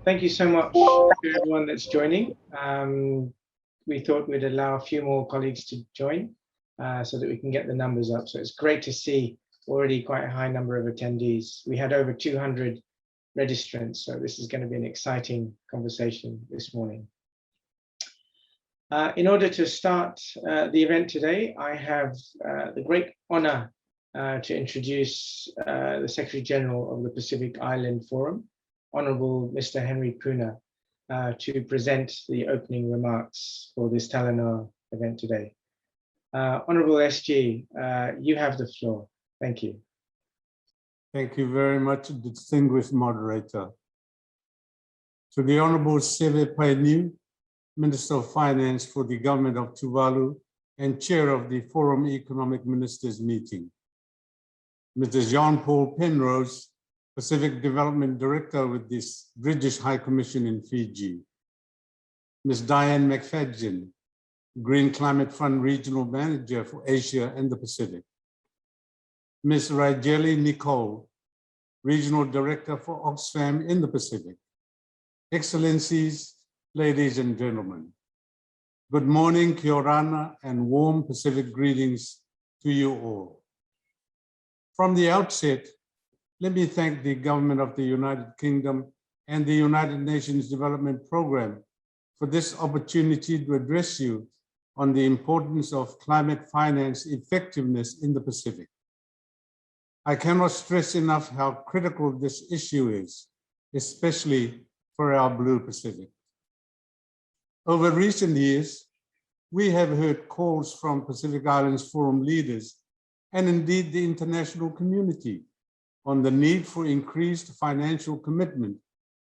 Thank you so much to everyone that's joining. We thought we'd allow a few more colleagues to join so that we can get the numbers up. So it's great to see already quite a high number of attendees. We had over 200 registrants, so this is going to be an exciting conversation this morning. In order to start the event today, I have the great honor to introduce the Secretary General of the Pacific Island Forum, Honorable Mr. Henry Puna, to present the opening remarks for this Talanoa event today. Honorable SG, you have the floor. Thank you. Thank you very much, distinguished moderator. To the Honorable Seve Paeniu, Minister of Finance for the Government of Tuvalu and Chair of the Forum Economic Ministers meeting. Mr. Jean-Paul Penrose, Pacific Development Director with the British High Commission in Fiji. Ms. Diane McFadzien, Green Climate Fund Regional Manager for Asia and the Pacific. Ms. Raijeli Nicole, Regional Director for Oxfam in the Pacific. Excellencies, ladies and gentlemen, good morning, kia ora, and warm Pacific greetings to you all. From the outset, let me thank the Government of the United Kingdom and the United Nations Development Programme for this opportunity to address you on the importance of climate finance effectiveness in the Pacific. I cannot stress enough how critical this issue is, especially for our Blue Pacific. Over recent years, we have heard calls from Pacific Islands Forum leaders and indeed the international community on the need for increased financial commitment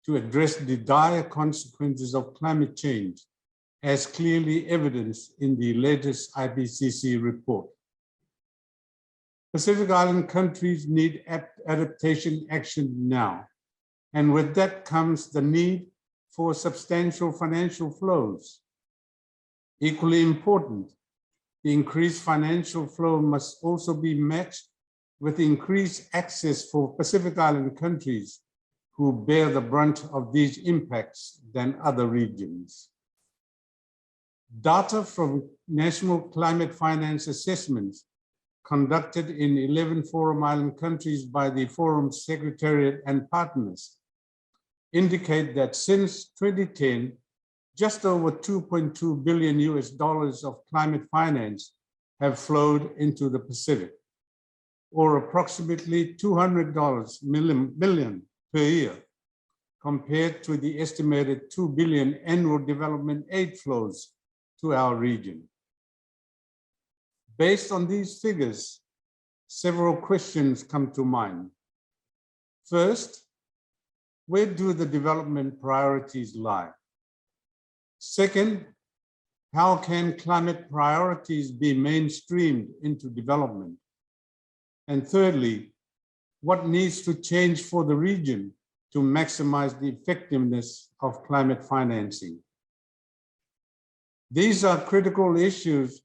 to address the dire consequences of climate change, as clearly evidenced in the latest IPCC report. Pacific Island countries need adaptation action now, and with that comes the need for substantial financial flows. Equally important, the increased financial flow must also be matched with increased access for Pacific Island countries who bear the brunt of these impacts than other regions. Data from national climate finance assessments conducted in 11 Forum Island countries by the Forum Secretariat and partners indicate that since 2010, just over $2.2 billion of climate finance have flowed into the Pacific, or approximately $200 million per year, compared to the estimated $2 billion annual development aid flows to our region. Based on these figures, several questions come to mind. First, where do the development priorities lie? Second, how can climate priorities be mainstreamed into development? And thirdly, what needs to change for the region to maximize the effectiveness of climate financing? These are critical issues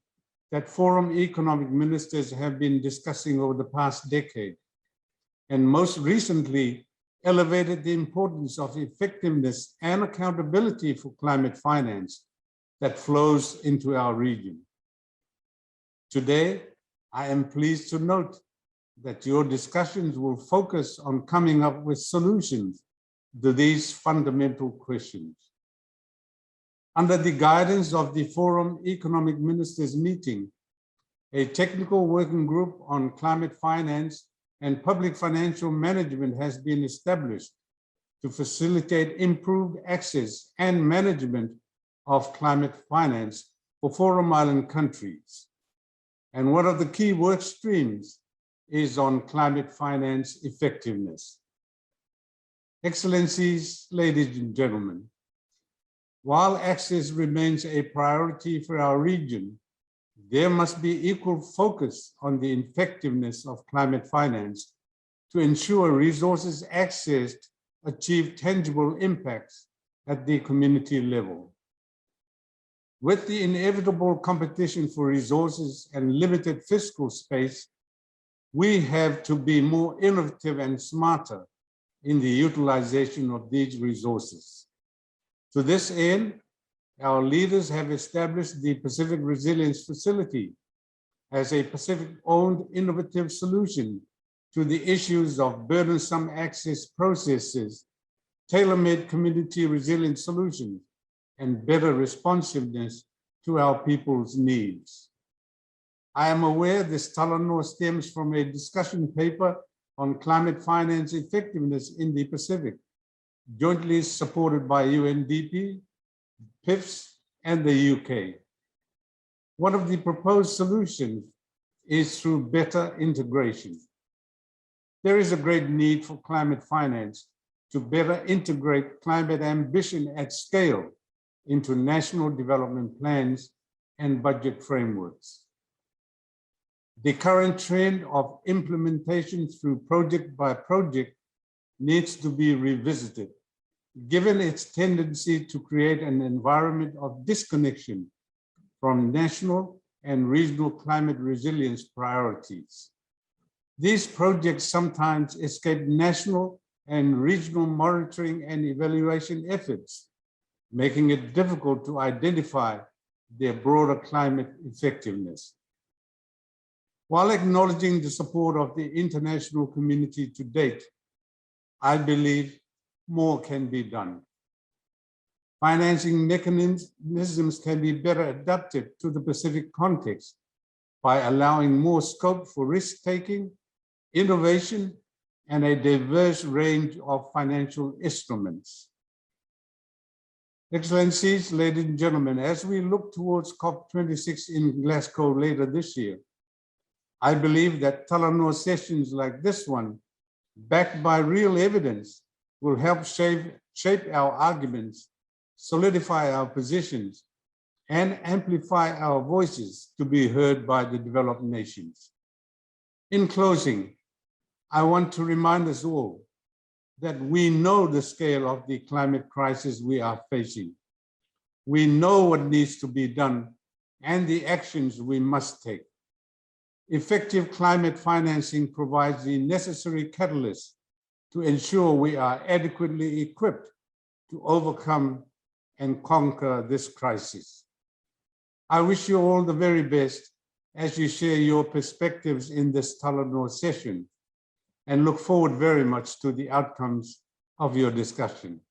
that Forum Economic Ministers have been discussing over the past decade, and most recently elevated the importance of effectiveness and accountability for climate finance that flows into our region. Today, I am pleased to note that your discussions will focus on coming up with solutions to these fundamental questions. Under the guidance of the Forum Economic Ministers meeting, a technical working group on climate finance and public financial management has been established to facilitate improved access and management of climate finance for Forum Island countries. And one of the key work streams is on climate finance effectiveness. Excellencies, ladies and gentlemen, while access remains a priority for our region, there must be equal focus on the effectiveness of climate finance to ensure resources accessed achieve tangible impacts at the community level. With the inevitable competition for resources and limited fiscal space, we have to be more innovative and smarter in the utilization of these resources. To this end, our leaders have established the Pacific Resilience Facility as a Pacific-owned innovative solution to the issues of burdensome access processes, tailor-made community resilience solutions, and better responsiveness to our people's needs. I am aware this Talanoa stems from a discussion paper on climate finance effectiveness in the Pacific, jointly supported by UNDP, PIFS, and the UK. One of the proposed solutions is through better integration. There is a great need for climate finance to better integrate climate ambition at scale into national development plans and budget frameworks. The current trend of implementation through project by project needs to be revisited, given its tendency to create an environment of disconnection from national and regional climate resilience priorities. These projects sometimes escape national and regional monitoring and evaluation efforts, making it difficult to identify their broader climate effectiveness. While acknowledging the support of the international community to date, I believe more can be done. Financing mechanisms can be better adapted to the Pacific context by allowing more scope for risk-taking, innovation, and a diverse range of financial instruments. Excellencies, ladies and gentlemen, as we look towards COP26 in Glasgow later this year, I believe that Talanoa sessions like this one, backed by real evidence, will help shape our arguments, solidify our positions, and amplify our voices to be heard by the developed nations. In closing, I want to remind us all that we know the scale of the climate crisis we are facing. We know what needs to be done and the actions we must take. Effective climate financing provides the necessary catalyst to ensure we are adequately equipped to overcome and conquer this crisis. I wish you all the very best as you share your perspectives in this Talanoa session, and look forward very much to the outcomes of your discussion.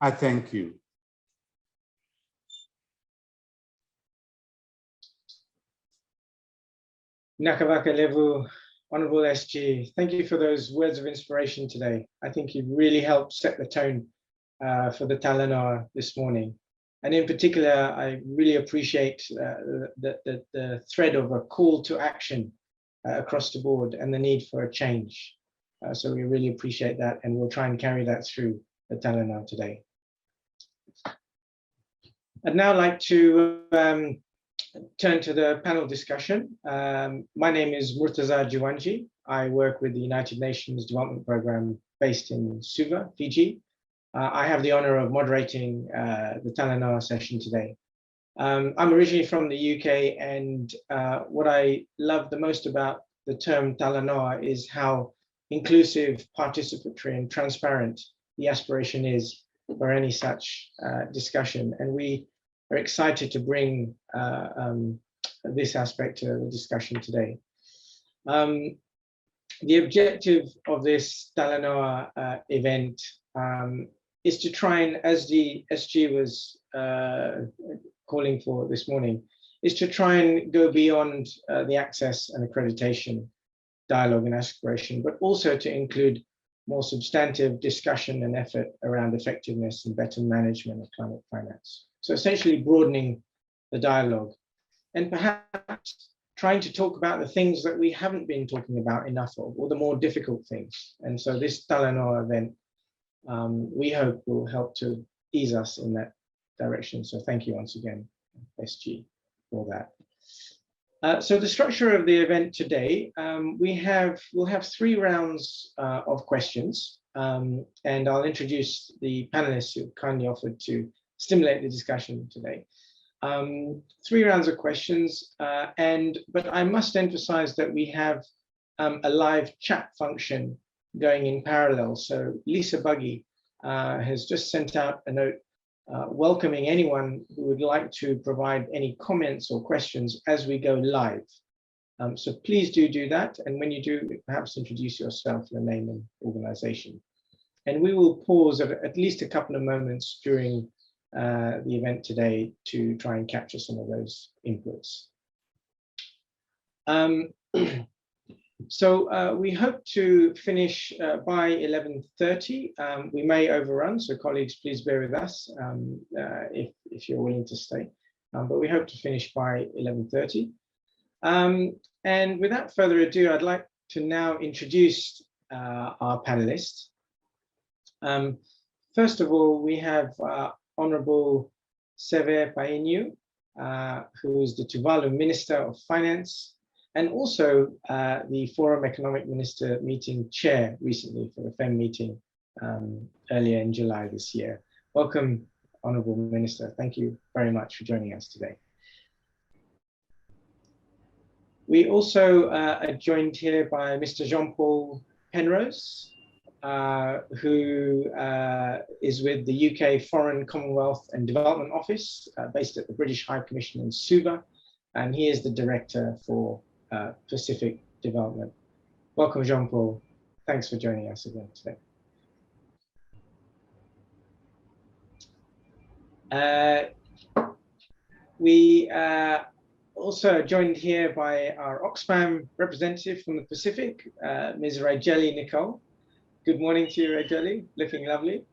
I thank you. Nakavaka Levu, Honorable SG, thank you for those words of inspiration today. I think you've really helped set the tone for the Talanoa this morning. And in particular, I really appreciate the thread of a call to action across the board and the need for a change. So we really appreciate that, and we'll try and carry that through the Talanoa today. I'd now like to turn to the panel discussion. My name is Moortaza Jiwanji. I work with the United Nations Development Programme based in Suva, Fiji. I have the honor of moderating the Talanoa session today. I'm originally from the UK, and what I love the most about the term Talanoa is how inclusive, participatory, and transparent the aspiration is for any such discussion. And we are excited to bring this aspect to the discussion today. The objective of this Talanoa event is to try and, as the SG was calling for this morning, is to try and go beyond the access and accreditation dialogue and aspiration, but also to include more substantive discussion and effort around effectiveness and better management of climate finance. So essentially broadening the dialogue and perhaps trying to talk about the things that we haven't been talking about enough of, or the more difficult things. And so this Talanoa event, we hope will help to ease us in that direction. So thank you once again, SG, for that. So the structure of the event today, we'll have 3 rounds of questions, and I'll introduce the panelists who kindly offered to stimulate the discussion today. 3 rounds of questions, but I must emphasize that we have a live chat function going in parallel. So Lisa Buggy has just sent out a note welcoming anyone who would like to provide any comments or questions as we go live. So please do that. And when you do, perhaps introduce yourself, your name and organization. And we will pause at least a couple of moments during the event today to try and capture some of those inputs. So we hope to finish by 11:30. We may overrun, so colleagues, please bear with us if you're willing to stay. But we hope to finish by 11:30. And without further ado, I'd like to now introduce our panelists. First of all, we have Honorable Seve Paeniu, who is the Tuvalu Minister of Finance, and also the Forum Economic Minister meeting chair recently for the FEM meeting earlier in July this year. Welcome, Honorable Minister. Thank you very much for joining us today. We also are joined here by Mr. Jean-Paul Penrose, who is with the UK Foreign, Commonwealth and Development Office, based at the British High Commission in Suva, and he is the Director for Pacific Development. Welcome, Jean-Paul. Thanks for joining us again today. We also joined here by our Oxfam representative from the Pacific, Ms. Raijeli Nicole. Good morning to you, Raijeli, looking lovely.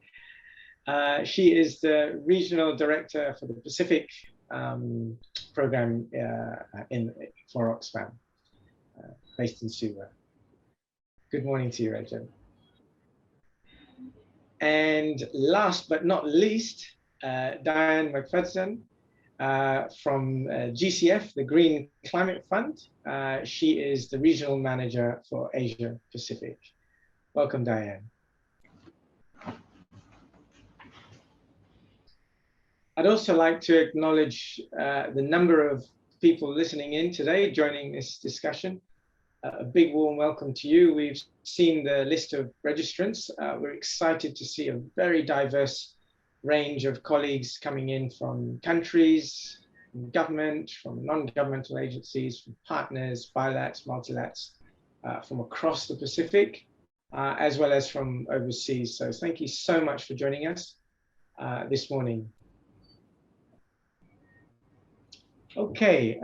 She is the Regional Director for the Pacific program for Oxfam, based in Suva. Good morning to you, Raijeli. And last but not least, Diane McFadzien, from GCF, the Green Climate Fund. She is the Regional Manager for Asia Pacific. Welcome, Diane. I'd also like to acknowledge the number of people listening in today, joining this discussion. A big warm welcome to you. We've seen the list of registrants. We're excited to see a very diverse range of colleagues coming in from countries, from government, from non-governmental agencies, from partners, bilats, multilats, from across the Pacific, as well as from overseas. So thank you so much for joining us this morning. Okay,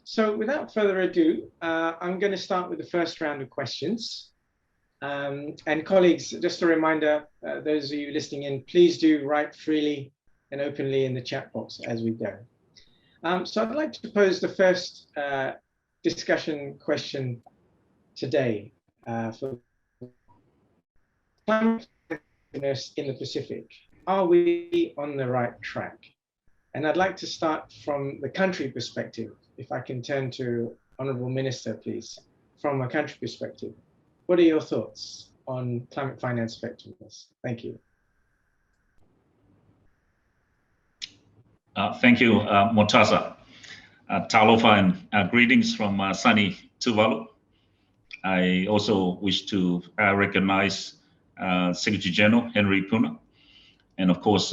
so without further ado, I'm going to start with the first round of questions. And colleagues, just a reminder, those of you listening in, please do write freely and openly in the chat box as we go. So I'd like to pose the first discussion question today for climate in the Pacific. Are we on the right track? And I'd like to start from the country perspective. If I can turn to Honourable Minister, please, from a country perspective. What are your thoughts on climate finance effectiveness? Thank you. Thank you, Moortaza. Talofa and greetings from sunny Tuvalu. I also wish to recognize Secretary General Henry Puna, and of course,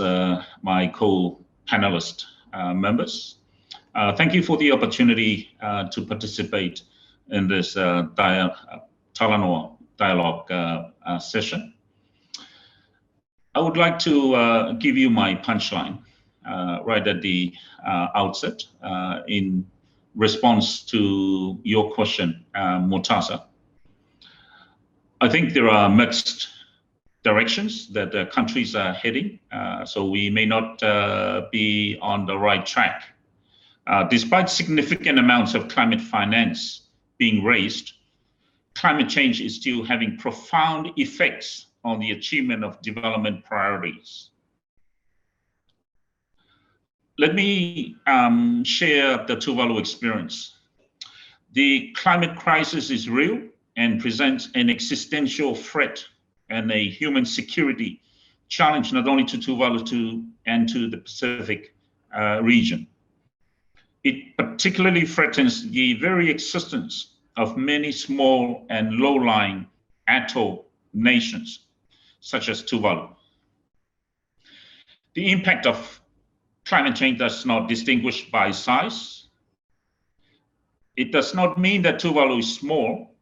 my co-panelist members. Thank you for the opportunity to participate in this Talanoa dialogue session. I would like to give you my punchline right at the outset in response to your question, Moortaza. I think there are mixed directions that the countries are heading, so we may not be on the right track. Despite significant amounts of climate finance being raised, climate change is still having profound effects on the achievement of development priorities. Let me share the Tuvalu experience. The climate crisis is real and presents an existential threat and a human security challenge not only to Tuvalu and to the Pacific region. It particularly threatens the very existence of many small and low-lying atoll nations, such as Tuvalu. The impact of climate change does not distinguish by size. It does not mean that Tuvalu is small.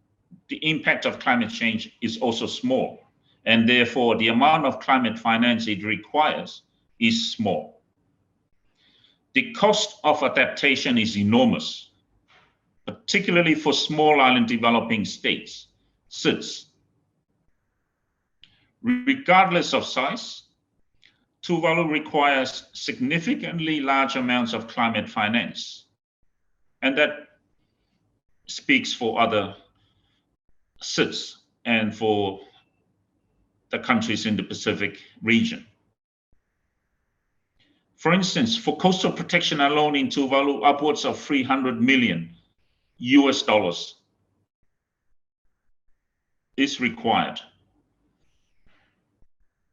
The impact of climate change is also small, and therefore the amount of climate finance it requires is small. The cost of adaptation is enormous, particularly for small island developing states, SIDS. Regardless of size, Tuvalu requires significantly large amounts of climate finance, and that speaks for other SIDS and for the countries in the Pacific region. For instance, for coastal protection alone in Tuvalu, upwards of $300 million is required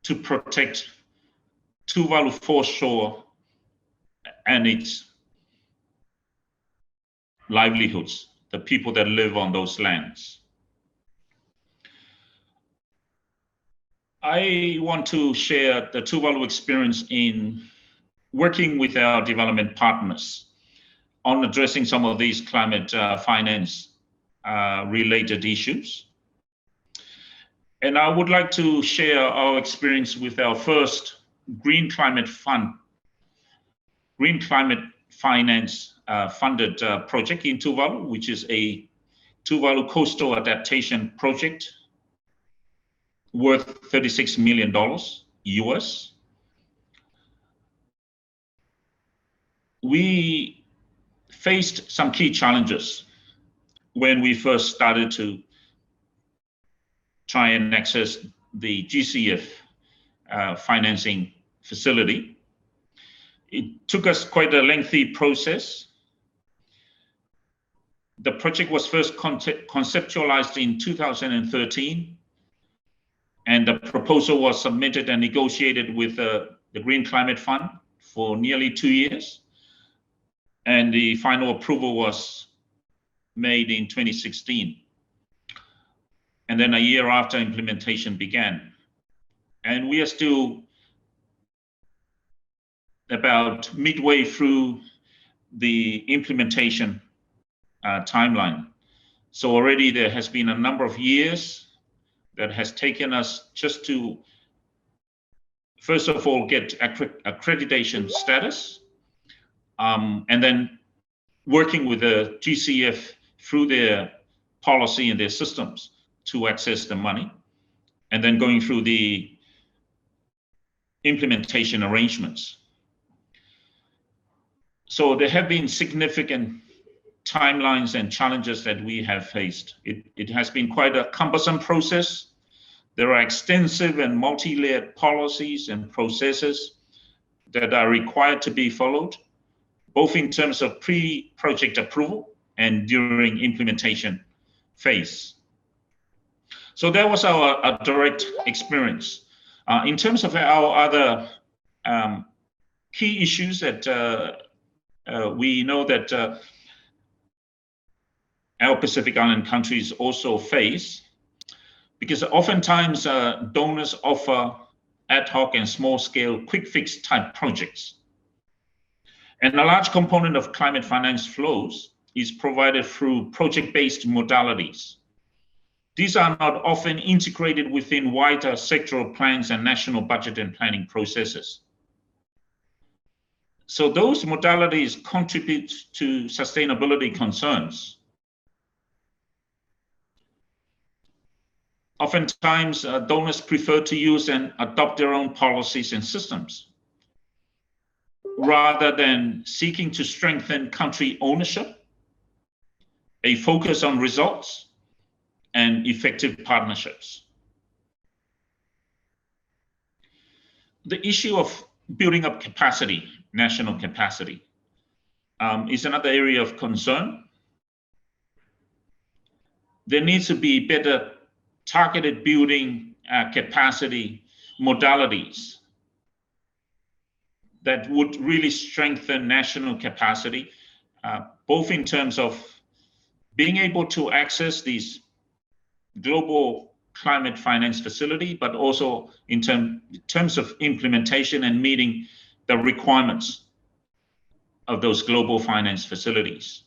to protect Tuvalu foreshore and its livelihoods, the people that live on those lands. I want to share the Tuvalu experience in working with our development partners on addressing some of these climate finance related issues. And I would like to share our experience with our first Green Climate Finance funded project in Tuvalu, which is a Tuvalu coastal adaptation project worth $36 million US. We faced some key challenges when we first started to try and access the GCF financing facility. It took us quite a lengthy process. The project was first conceptualized in 2013, and the proposal was submitted and negotiated with the Green Climate Fund for nearly 2 years. And the final approval was made in 2016. And then a year after, implementation began. And we are still about midway through the implementation timeline. So already there has been a number of years that has taken us just to, first of all, get accreditation status, and then working with the GCF through their policy and their systems to access the money, and then going through the implementation arrangements. So there have been significant timelines and challenges that we have faced. It has been quite a cumbersome process. There are extensive and multi-layered policies and processes that are required to be followed, both in terms of pre-project approval and during implementation phase. So that was our direct experience. In terms of our other key issues that we know that our Pacific Island countries also face, because oftentimes donors offer ad hoc and small scale quick fix type projects. And a large component of climate finance flows is provided through project-based modalities. These are not often integrated within wider sectoral plans and national budget and planning processes. So those modalities contribute to sustainability concerns. Oftentimes, donors prefer to use and adopt their own policies and systems, rather than seeking to strengthen country ownership, a focus on results, and effective partnerships. The issue of building up capacity, national capacity, is another area of concern. There needs to be better targeted building capacity modalities that would really strengthen national capacity, both in terms of being able to access these global climate finance facility, but also in terms of implementation and meeting the requirements of those global finance facilities.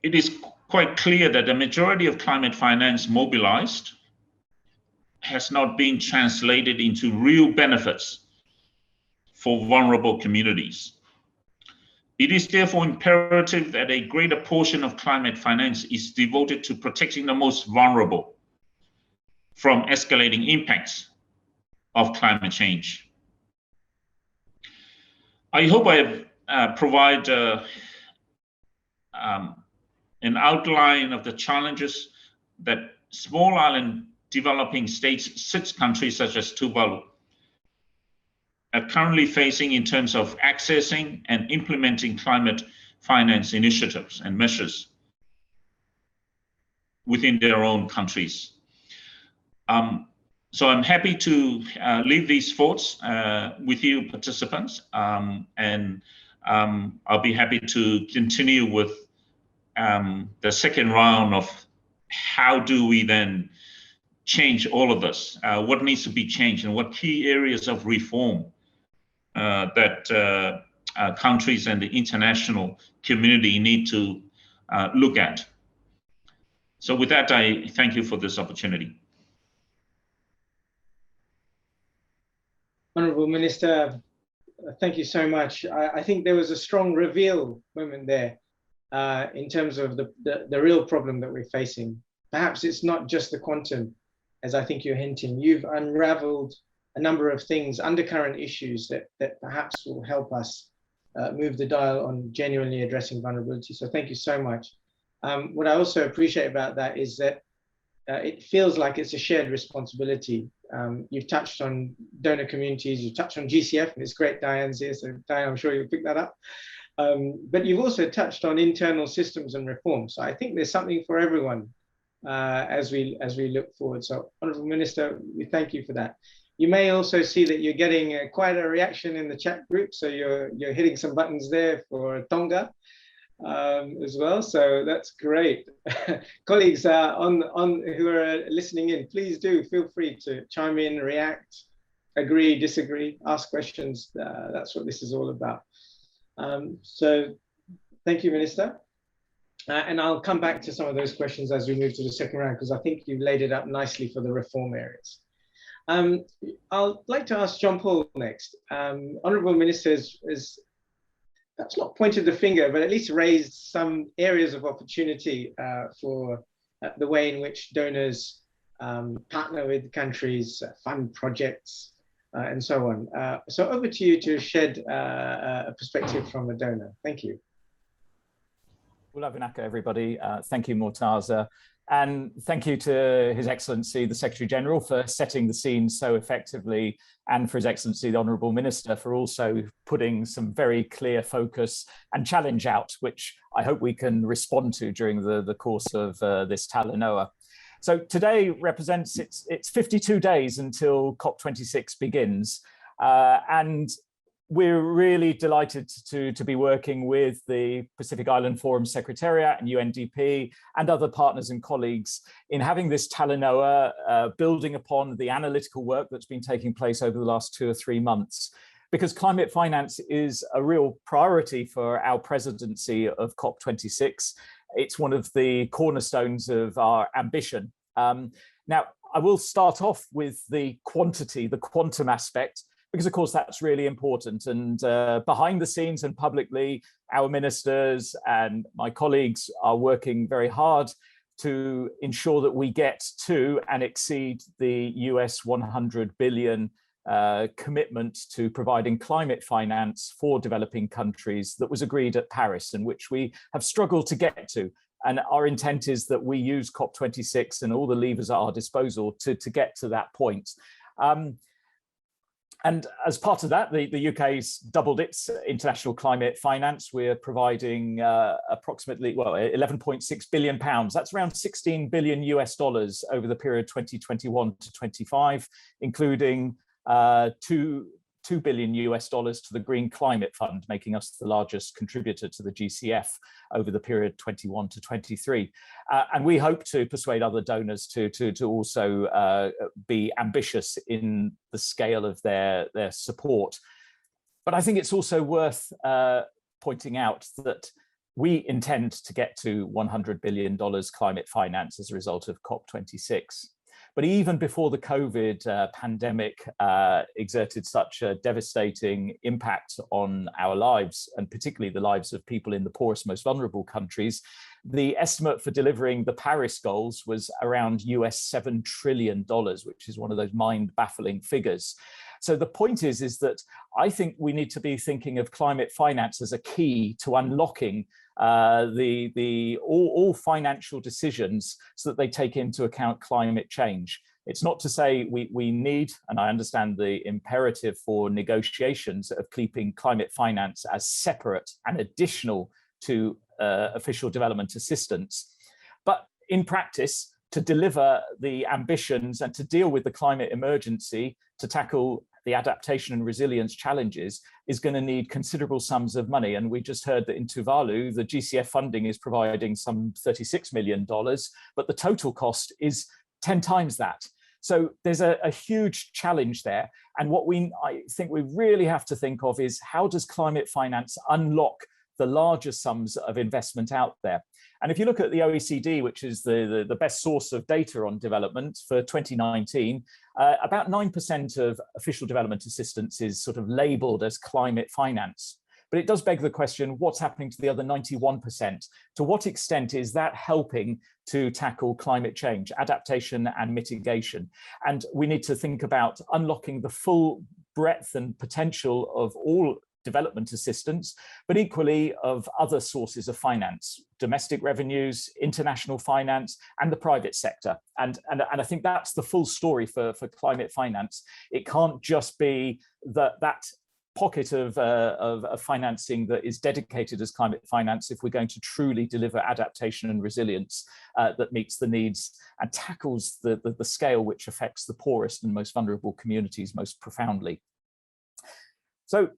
It is quite clear that the majority of climate finance mobilized has not been translated into real benefits for vulnerable communities. It is therefore imperative that a greater portion of climate finance is devoted to protecting the most vulnerable from escalating impacts of climate change. I hope I have provided an outline of the challenges that small island developing states, 6 countries such as Tuvalu, are currently facing in terms of accessing and implementing climate finance initiatives and measures within their own countries. So I'm happy to leave these thoughts with you participants, and I'll be happy to continue with the second round of how do we then change all of this, what needs to be changed, and what key areas of reform that countries and the international community need to look at. So with that, I thank you for this opportunity. Honourable Minister, thank you so much. I think there was a strong reveal moment there in terms of the real problem that we're facing. Perhaps it's not just the quantum, as I think you're hinting. You've unraveled a number of things, undercurrent issues that perhaps will help us move the dial on genuinely addressing vulnerability. So thank you so much. What I also appreciate about that is that it feels like it's a shared responsibility. You've touched on donor communities, you've touched on GCF, and it's great Diane's here, so Diane, I'm sure you'll pick that up. But you've also touched on internal systems and reform. So I think there's something for everyone as we look forward. So Honourable Minister, we thank you for that. You may also see that you're getting quite a reaction in the chat group. So you're hitting some buttons there for Tonga as well. So that's great. Colleagues who are listening in, please do feel free to chime in, react, agree, disagree, ask questions. That's what this is all about. So thank you, Minister. And I'll come back to some of those questions as we move to the second round, because I think you've laid it up nicely for the reform areas. I'd like to ask John Paul next. Honourable Minister has perhaps not pointed the finger, but at least raised some areas of opportunity for the way in which donors partner with countries, fund projects, and so on. So over to you to shed a perspective from a donor. Thank you. Ulavinaka, everybody. Thank you, Moortaza. And thank you to His Excellency, the Secretary General, for setting the scene so effectively, and for His Excellency, the Honourable Minister, for also putting some very clear focus and challenge out, which I hope we can respond to during the course of this Talanoa. So today represents, it's 52 days until COP26 begins. And we're really delighted to be working with the Pacific Island Forum Secretariat and UNDP and other partners and colleagues in having this Talanoa, building upon the analytical work that's been taking place over the last 2 or 3 months, because climate finance is a real priority for our presidency of COP26. It's one of the cornerstones of our ambition. Now, I will start off with the quantity, the quantum aspect, because of course that's really important. And behind the scenes and publicly, our ministers and my colleagues are working very hard to ensure that we get to and exceed the US 100 billion commitment to providing climate finance for developing countries that was agreed at Paris, and which we have struggled to get to. And our intent is that we use COP26 and all the levers at our disposal to get to that point. And as part of that, the UK's doubled its international climate finance. We're providing approximately, well, 11.6 billion pounds. That's around 16 billion US dollars over the period 2021 to 25, including 2 $2 billion to the Green Climate Fund, making us the largest contributor to the GCF over the period 21 to 23. And we hope to persuade other donors to also be ambitious in the scale of their support. But I think it's also worth pointing out that we intend to get to $100 billion climate finance as a result of COP26. But even before the COVID pandemic exerted such a devastating impact on our lives, and particularly the lives of people in the poorest, most vulnerable countries, the estimate for delivering the Paris goals was around $7 trillion, which is one of those mind-baffling figures. So the point is that I think we need to be thinking of climate finance as a key to unlocking all financial decisions so that they take into account climate change. It's not to say we need, and I understand the imperative for negotiations of keeping climate finance as separate and additional to official development assistance. But in practice, to deliver the ambitions and to deal with the climate emergency, to tackle the adaptation and resilience challenges, is going to need considerable sums of money. And we just heard that in Tuvalu, the GCF funding is providing some $36 million, but the total cost is 10 times that. So there's a huge challenge there. And what I think we really have to think of is, how does climate finance unlock the larger sums of investment out there? And if you look at the OECD, which is the best source of data on development for 2019, about 9% of official development assistance is sort of labeled as climate finance. But it does beg the question, what's happening to the other 91%? To what extent is that helping to tackle climate change, adaptation and mitigation? And we need to think about unlocking the full breadth and potential of all development assistance, but equally of other sources of finance, domestic revenues, international finance, and the private sector. And I think that's the full story for climate finance. It can't just be that pocket of financing that is dedicated as climate finance if we're going to truly deliver adaptation and resilience that meets the needs and tackles the scale which affects the poorest and most vulnerable communities most profoundly. So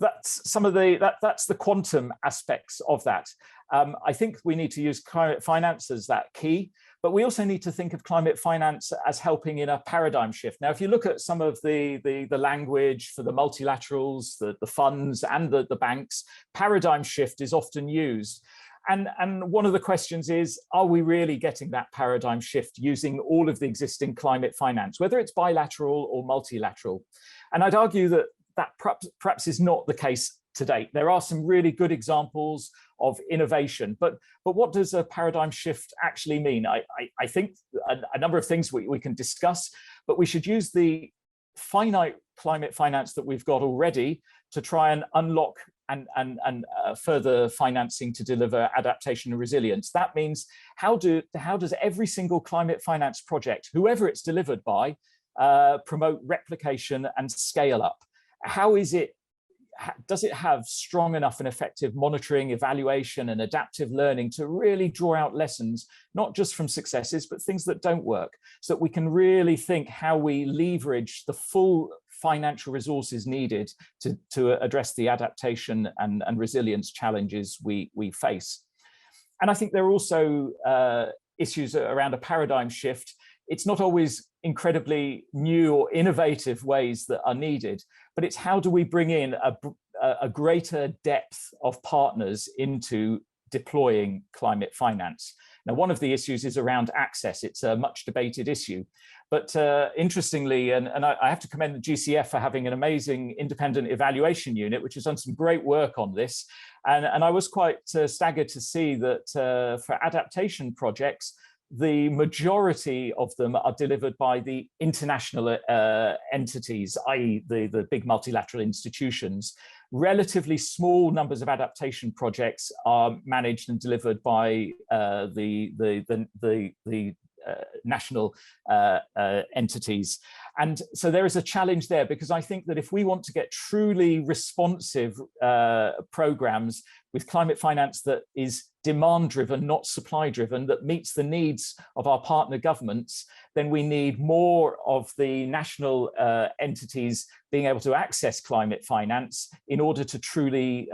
that's some of that's the quantum aspects of that. I think we need to use climate finance as that key, but we also need to think of climate finance as helping in a paradigm shift. Now, if you look at some of the language for the multilaterals, the funds and the banks, paradigm shift is often used. And one of the questions is, are we really getting that paradigm shift using all of the existing climate finance, whether it's bilateral or multilateral? And I'd argue that perhaps is not the case to date. There are some really good examples of innovation, but what does a paradigm shift actually mean? I think a number of things we can discuss, but we should use the finite climate finance that we've got already to try and unlock and further financing to deliver adaptation and resilience. That means how does every single climate finance project, whoever it's delivered by, promote replication and scale up? How is it, does it have strong enough and effective monitoring, evaluation, and adaptive learning to really draw out lessons, not just from successes, but things that don't work, so that we can really think how we leverage the full financial resources needed to address the adaptation and resilience challenges we face. And I think there are also issues around a paradigm shift. It's not always incredibly new or innovative ways that are needed, but it's how do we bring in a greater depth of partners into deploying climate finance. Now, one of the issues is around access. It's a much debated issue, but interestingly, and I have to commend the GCF for having an amazing independent evaluation unit, which has done some great work on this. And I was quite staggered to see that for adaptation projects, the majority of them are delivered by the international entities, i.e. the big multilateral institutions. Relatively small numbers of adaptation projects are managed and delivered by the national entities. And so there is a challenge there, because I think that if we want to get truly responsive programs with climate finance that is demand-driven, not supply-driven, that meets the needs of our partner governments, then we need more of the national entities being able to access climate finance in order to truly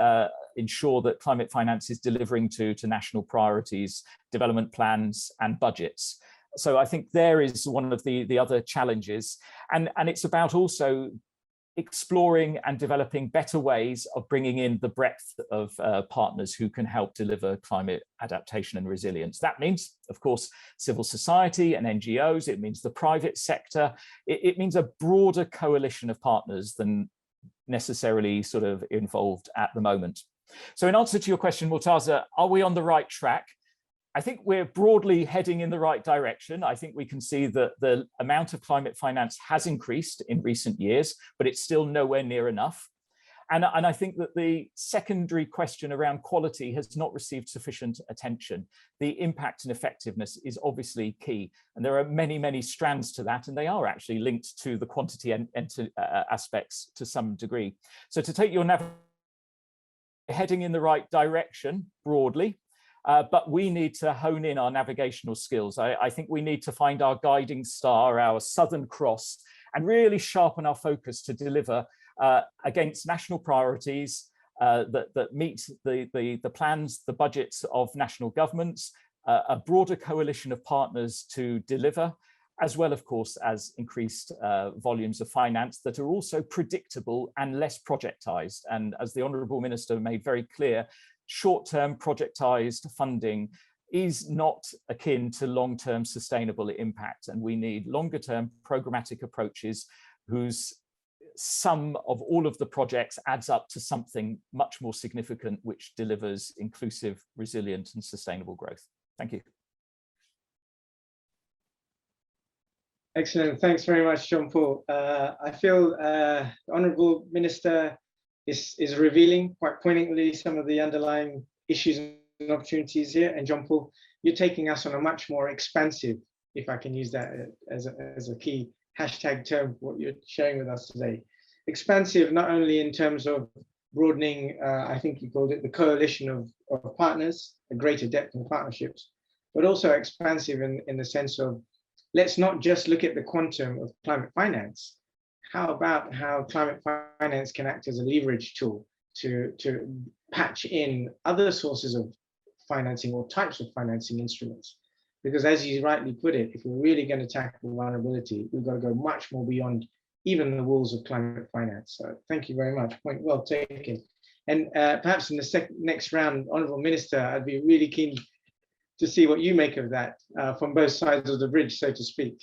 ensure that climate finance is delivering to national priorities, development plans and budgets. So I think there is one of the other challenges. And it's about also exploring and developing better ways of bringing in the breadth of partners who can help deliver climate adaptation and resilience. That means, of course, civil society and NGOs. It means the private sector. It means a broader coalition of partners than necessarily sort of involved at the moment. So in answer to your question, Moortaza, are we on the right track? I think we're broadly heading in the right direction. I think we can see that the amount of climate finance has increased in recent years, but it's still nowhere near enough. And I think that the secondary question around quality has not received sufficient attention. The impact and effectiveness is obviously key. And there are many, many strands to that, and they are actually linked to the quantity and aspects to some degree. So to take your heading in the right direction broadly, but we need to hone in our navigational skills. I think we need to find our guiding star, our Southern Cross, and really sharpen our focus to deliver against national priorities that meet the plans, the budgets of national governments, a broader coalition of partners to deliver, as well, of course, as increased volumes of finance that are also predictable and less projectized. And as the Honourable Minister made very clear, short-term projectized funding is not akin to long-term sustainable impact. And we need longer-term programmatic approaches whose sum of all of the projects adds up to something much more significant, which delivers inclusive, resilient and sustainable growth. Thank you. Excellent. Thanks very much, Jean-Paul. I feel the Honourable Minister is revealing quite poignantly some of the underlying issues and opportunities here. And Jean-Paul, you're taking us on a much more expansive, if I can use that as a key hashtag term, what you're sharing with us today. Expansive, not only in terms of broadening, I think you called it the coalition of partners, a greater depth in partnerships, but also expansive in the sense of, let's not just look at the quantum of climate finance. How about how climate finance can act as a leverage tool to patch in other sources of financing or types of financing instruments? Because as you rightly put it, if we're really going to tackle vulnerability, we've got to go much more beyond even the walls of climate finance. So thank you very much. Point well taken. And perhaps in the next round, Honourable Minister, I'd be really keen to see what you make of that from both sides of the bridge, so to speak.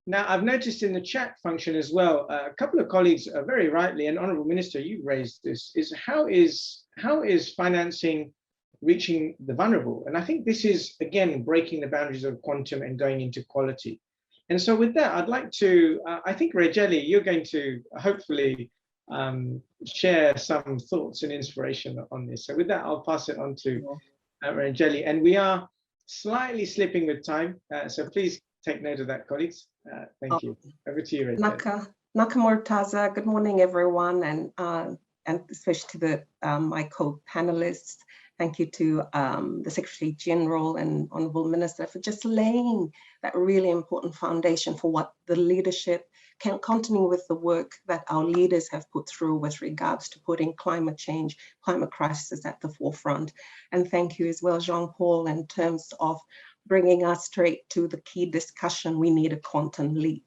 Now, I've noticed in the chat function as well, a couple of colleagues very rightly, and Honourable Minister, you've raised this, is how is financing reaching the vulnerable? And I think this is, again, breaking the boundaries of quantum and going into quality. And so with that, I'd like to, I think, Raijeli, you're going to hopefully share some thoughts and inspiration on this. So with that, I'll pass it on to Raijeli. And we are slightly slipping with time, so please take note of that, colleagues. Thank you. Over to you, Raijeli. Naka Moortaza, good morning, everyone, and especially to my co-panelists. Thank you to the Secretary General and Honourable Minister for just laying that really important foundation for what the leadership can continue with the work that our leaders have put through with regards to putting climate change, climate crisis at the forefront. And thank you as well, Jean-Paul, in terms of bringing us straight to the key discussion, we need a quantum leap.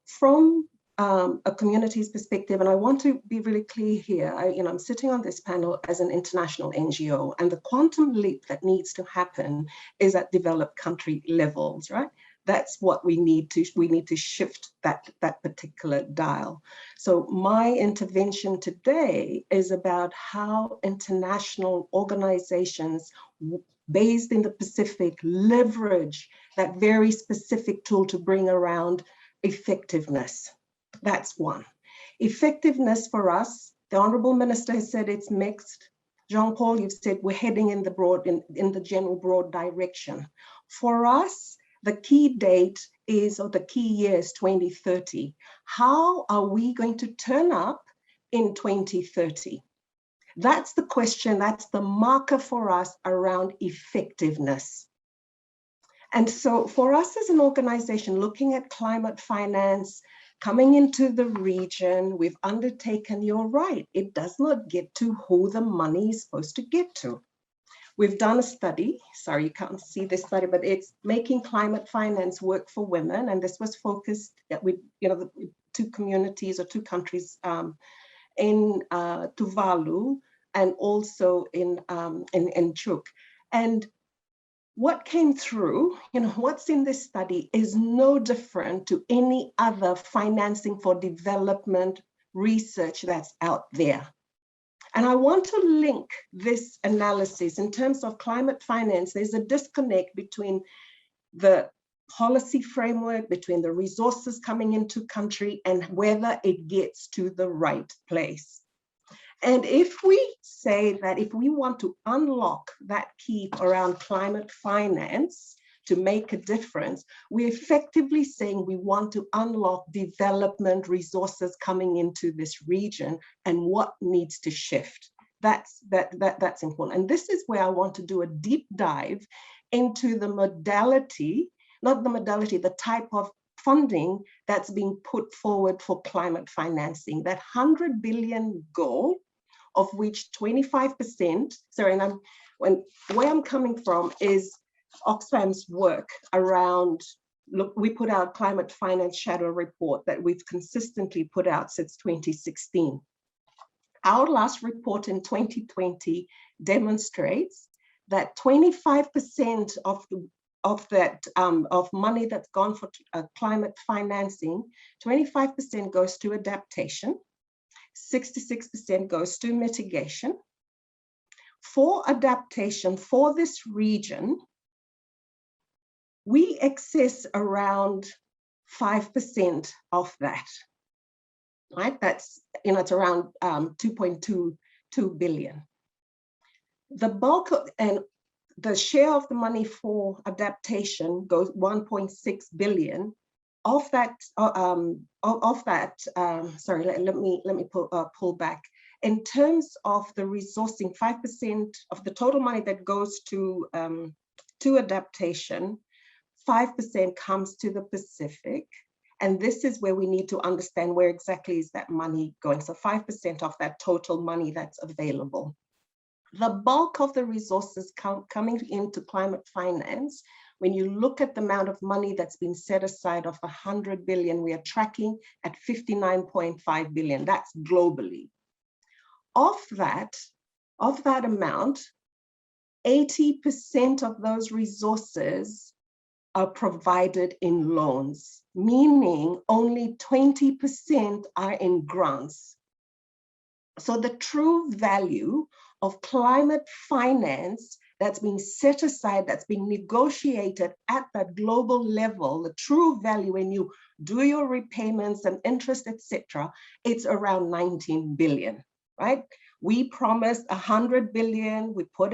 From a community's perspective, and I want to be really clear here, I'm sitting on this panel as an international NGO, and the quantum leap that needs to happen is at developed country levels, right? That's what we need to shift that particular dial. So my intervention today is about how international organizations based in the Pacific leverage that very specific tool to bring around effectiveness. That's one. Effectiveness for us, the Honourable Minister has said it's mixed. Jean-Paul, you've said we're heading in the general broad direction. For us, the key date is, or the key year is 2030. How are we going to turn up in 2030? That's the question, that's the marker for us around effectiveness. And so for us as an organization looking at climate finance, coming into the region, we've undertaken, you're right, it does not get to who the money is supposed to get to. We've done a study, sorry, you can't see this study, but it's making climate finance work for women. And this was focused with, the two communities or two countries in Tuvalu and also in Chuk. And what came through, what's in this study is no different to any other financing for development research that's out there. And I want to link this analysis in terms of climate finance. There's a disconnect between the policy framework, between the resources coming into country and whether it gets to the right place. And if we say that if we want to unlock that key around climate finance to make a difference, we're effectively saying we want to unlock development resources coming into this region and what needs to shift. That's important. And this is where I want to do a deep dive into the modality, not the modality, the type of funding that's being put forward for climate financing. That 100 billion goal, of which 25%, sorry, and where I'm coming from is Oxfam's work around, look, we put out climate finance shadow report that we've consistently put out since 2016. Our last report in 2020 demonstrates that 25% of money that's gone for climate financing, 25% goes to adaptation, 66% goes to mitigation. For adaptation, for this region, we access around 5% of that, right? That's, it's around 2.22 billion. The bulk of, and the share of the money for adaptation goes 1.6 billion. Of that, sorry, let me pull back. In terms of the resourcing, 5% of the total money that goes to adaptation, 5% comes to the Pacific. And this is where we need to understand where exactly is that money going. So 5% of that total money that's available. The bulk of the resources coming into climate finance, when you look at the amount of money that's been set aside of 100 billion, we are tracking at 59.5 billion. That's globally. Of that amount, 80% of those resources are provided in loans, meaning only 20% are in grants. So the true value of climate finance that's being set aside, that's being negotiated at that global level, the true value when you do your repayments and interest, etc., it's around 19 billion, right? We promised 100 billion, we put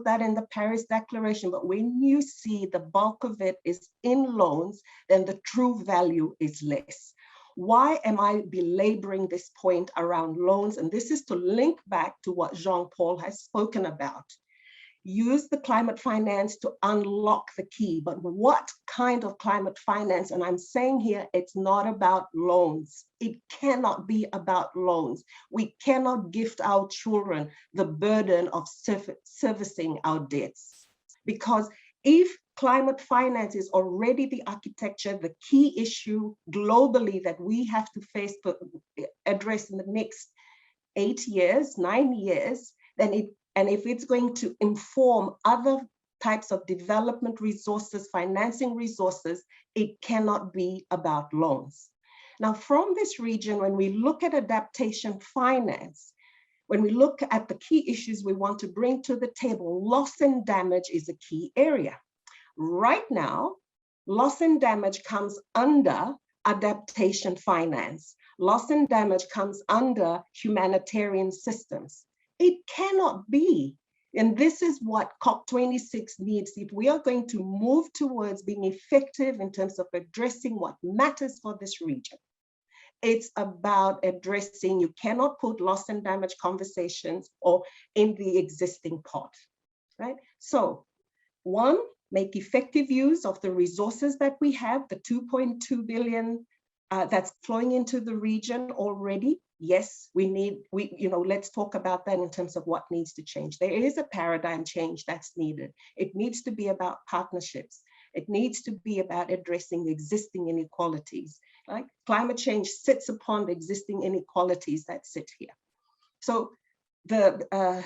that in the Paris Declaration, but when you see the bulk of it is in loans, then the true value is less. Why am I belaboring this point around loans? And this is to link back to what Jean-Paul has spoken about. Use the climate finance to unlock the key, but what kind of climate finance? And I'm saying here, it's not about loans. It cannot be about loans. We cannot gift our children the burden of servicing our debts. Because if climate finance is already the architecture, the key issue globally that we have to face, address in the next 8 years, 9 years, then and if it's going to inform other types of development resources, financing resources, it cannot be about loans. Now, from this region, when we look at adaptation finance, when we look at the key issues we want to bring to the table, loss and damage is a key area. Right now, loss and damage comes under adaptation finance. Loss and damage comes under humanitarian systems. It cannot be, and this is what COP26 needs. If we are going to move towards being effective in terms of addressing what matters for this region, It's about addressing, you cannot put loss and damage conversations or in the existing pot, right? So one, make effective use of the resources that we have, the 2.2 billion that's flowing into the region already. Yes, let's talk about that in terms of what needs to change. There is a paradigm change that's needed. It needs to be about partnerships. It needs to be about addressing existing inequalities. Right? Climate change sits upon the existing inequalities that sit here. So the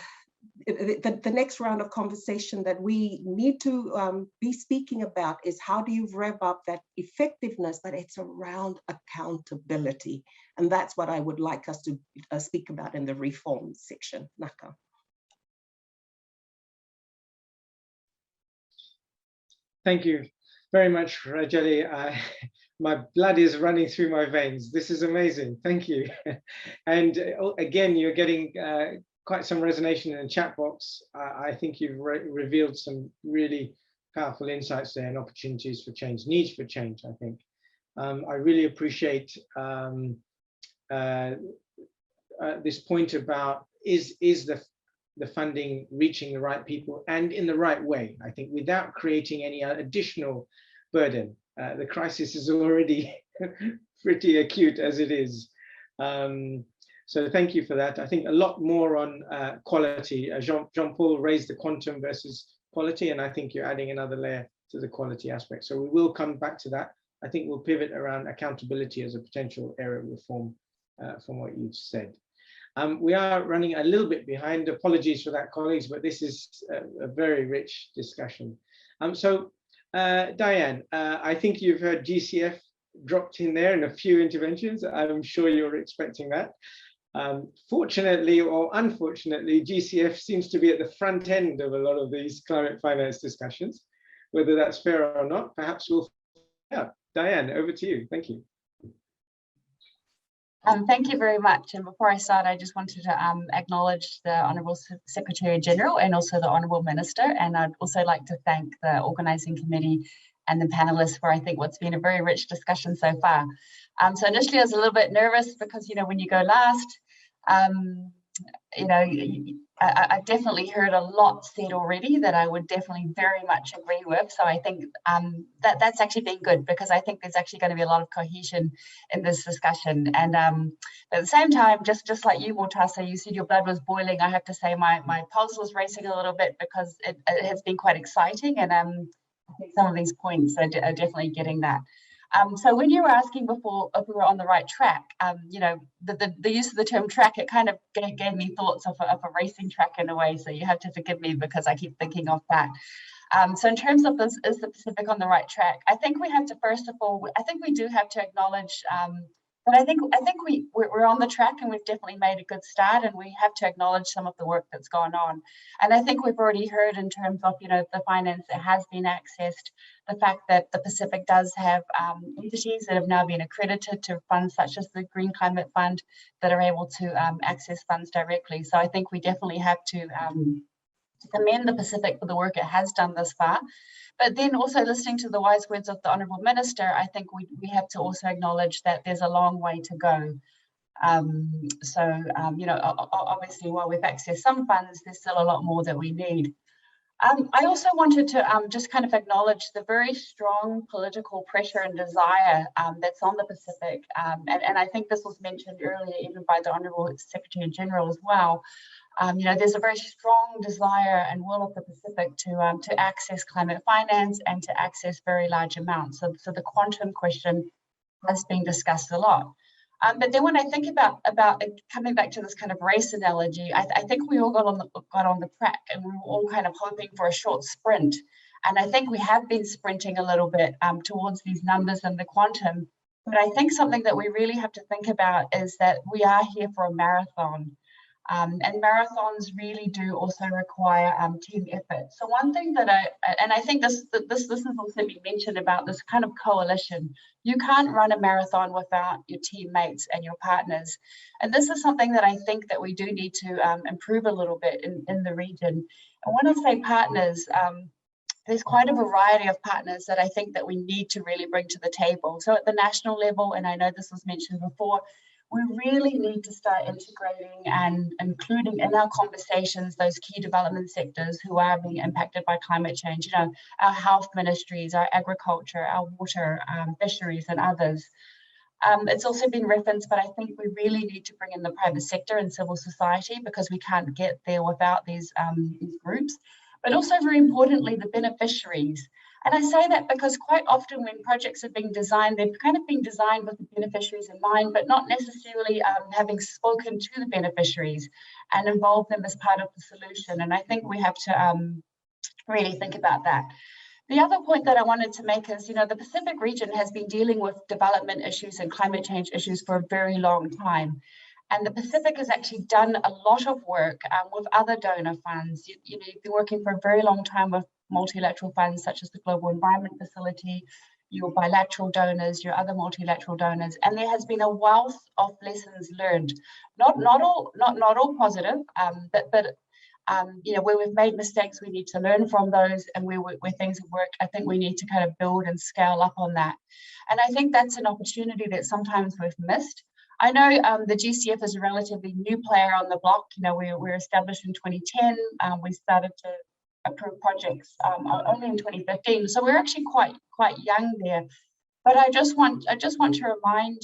next round of conversation that we need to be speaking about is how do you rev up that effectiveness, but it's around accountability. And that's what I would like us to speak about in the reform section. Naka. Thank you very much, Raijeli. My blood is running through my veins. This is amazing. Thank you. And again, you're getting quite some resonance in the chat box. I think you've revealed some really powerful insights there and opportunities for change, needs for change, I think. I really appreciate this point about is the funding reaching the right people and in the right way, I think, without creating any additional burden. The crisis is already pretty acute as it is. So thank you for that. I think a lot more on quality. Jean-Paul raised the quantum versus quality, and I think you're adding another layer to the quality aspect. So we will come back to that. I think we'll pivot around accountability as a potential area of reform from what you've said. We are running a little bit behind. Apologies for that, colleagues, but this is a very rich discussion. Diane, I think you've heard GCF dropped in there in a few interventions. I'm sure you're expecting that. Fortunately or unfortunately, GCF seems to be at the front end of a lot of these climate finance discussions. Whether that's fair or not, perhaps we'll find out. Diane, over to you. Thank you. Thank you very much. And before I start, I just wanted to acknowledge the Honourable Secretary General and also the Honourable Minister. And I'd also like to thank the organising committee and the panellists for, I think, what's been a very rich discussion so far. So initially I was a little bit nervous because, when you go last, I've definitely heard a lot said already that I would definitely very much agree with. So I think that's actually been good, because I think there's actually going to be a lot of cohesion in this discussion. And at the same time, just like you, Moortaza, you said your blood was boiling. I have to say my pulse was racing a little bit because it has been quite exciting. And I think some of these points are definitely getting that. So when you were asking before if we were on the right track, the use of the term track, it kind of gave me thoughts of a racing track in a way. So you have to forgive me because I keep thinking of that. So in terms of this, is the Pacific on the right track? I think we have to, first of all, I think we do have to acknowledge but I think we're on the track, and we've definitely made a good start, and we have to acknowledge some of the work that's gone on. And I think we've already heard in terms of the finance that has been accessed, the fact that the Pacific does have entities that have now been accredited to funds such as the Green Climate Fund that are able to access funds directly. So I think we definitely have to commend the Pacific for the work it has done thus far. But then also listening to the wise words of the Honourable Minister, I think we have to also acknowledge that there's a long way to go. Obviously, while we've accessed some funds, there's still a lot more that we need. I also wanted to just kind of acknowledge the very strong political pressure and desire that's on the Pacific. And I think this was mentioned earlier, even by the Honourable Secretary General as well. There's a very strong desire and will of the Pacific to access climate finance and to access very large amounts. So the quantum question has been discussed a lot. But then when I think about coming back to this kind of race analogy, I think we all got on the track, and we were all kind of hoping for a short sprint. And I think we have been sprinting a little bit towards these numbers and the quantum. But I think something that we really have to think about is that we are here for a marathon. And marathons really do also require team effort. So one thing that I think this has also been mentioned about this kind of coalition. You can't run a marathon without your teammates and your partners. And this is something that I think that we do need to improve a little bit in the region. And when I say partners, there's quite a variety of partners that I think that we need to really bring to the table. So at the national level, and I know this was mentioned before, we really need to start integrating and including in our conversations those key development sectors who are being impacted by climate change, you know, our health ministries, our agriculture, our water, fisheries and others. It's also been referenced, but I think we really need to bring in the private sector and civil society because we can't get there without these groups, but also very importantly, the beneficiaries. And I say that because quite often when projects are being designed, they've kind of been designed with the beneficiaries in mind, but not necessarily having spoken to the beneficiaries and involve them as part of the solution. And I think we have to really think about that. The other point that I wanted to make is, you know, the Pacific region has been dealing with development issues and climate change issues for a very long time. And the Pacific has actually done a lot of work with other donor funds. You know, you've been working for a very long time with multilateral funds such as the Global Environment Facility, your bilateral donors, your other multilateral donors, and there has been a wealth of lessons learned. Not all positive, but you know, where we've made mistakes, we need to learn from those, and where things have worked, I think we need to kind of build and scale up on that. And I think that's an opportunity that sometimes we've missed. I know the GCF is a relatively new player on the block. You know, we were established in 2010. We started to approve projects only in 2015, so we're actually quite young there. But I just want to remind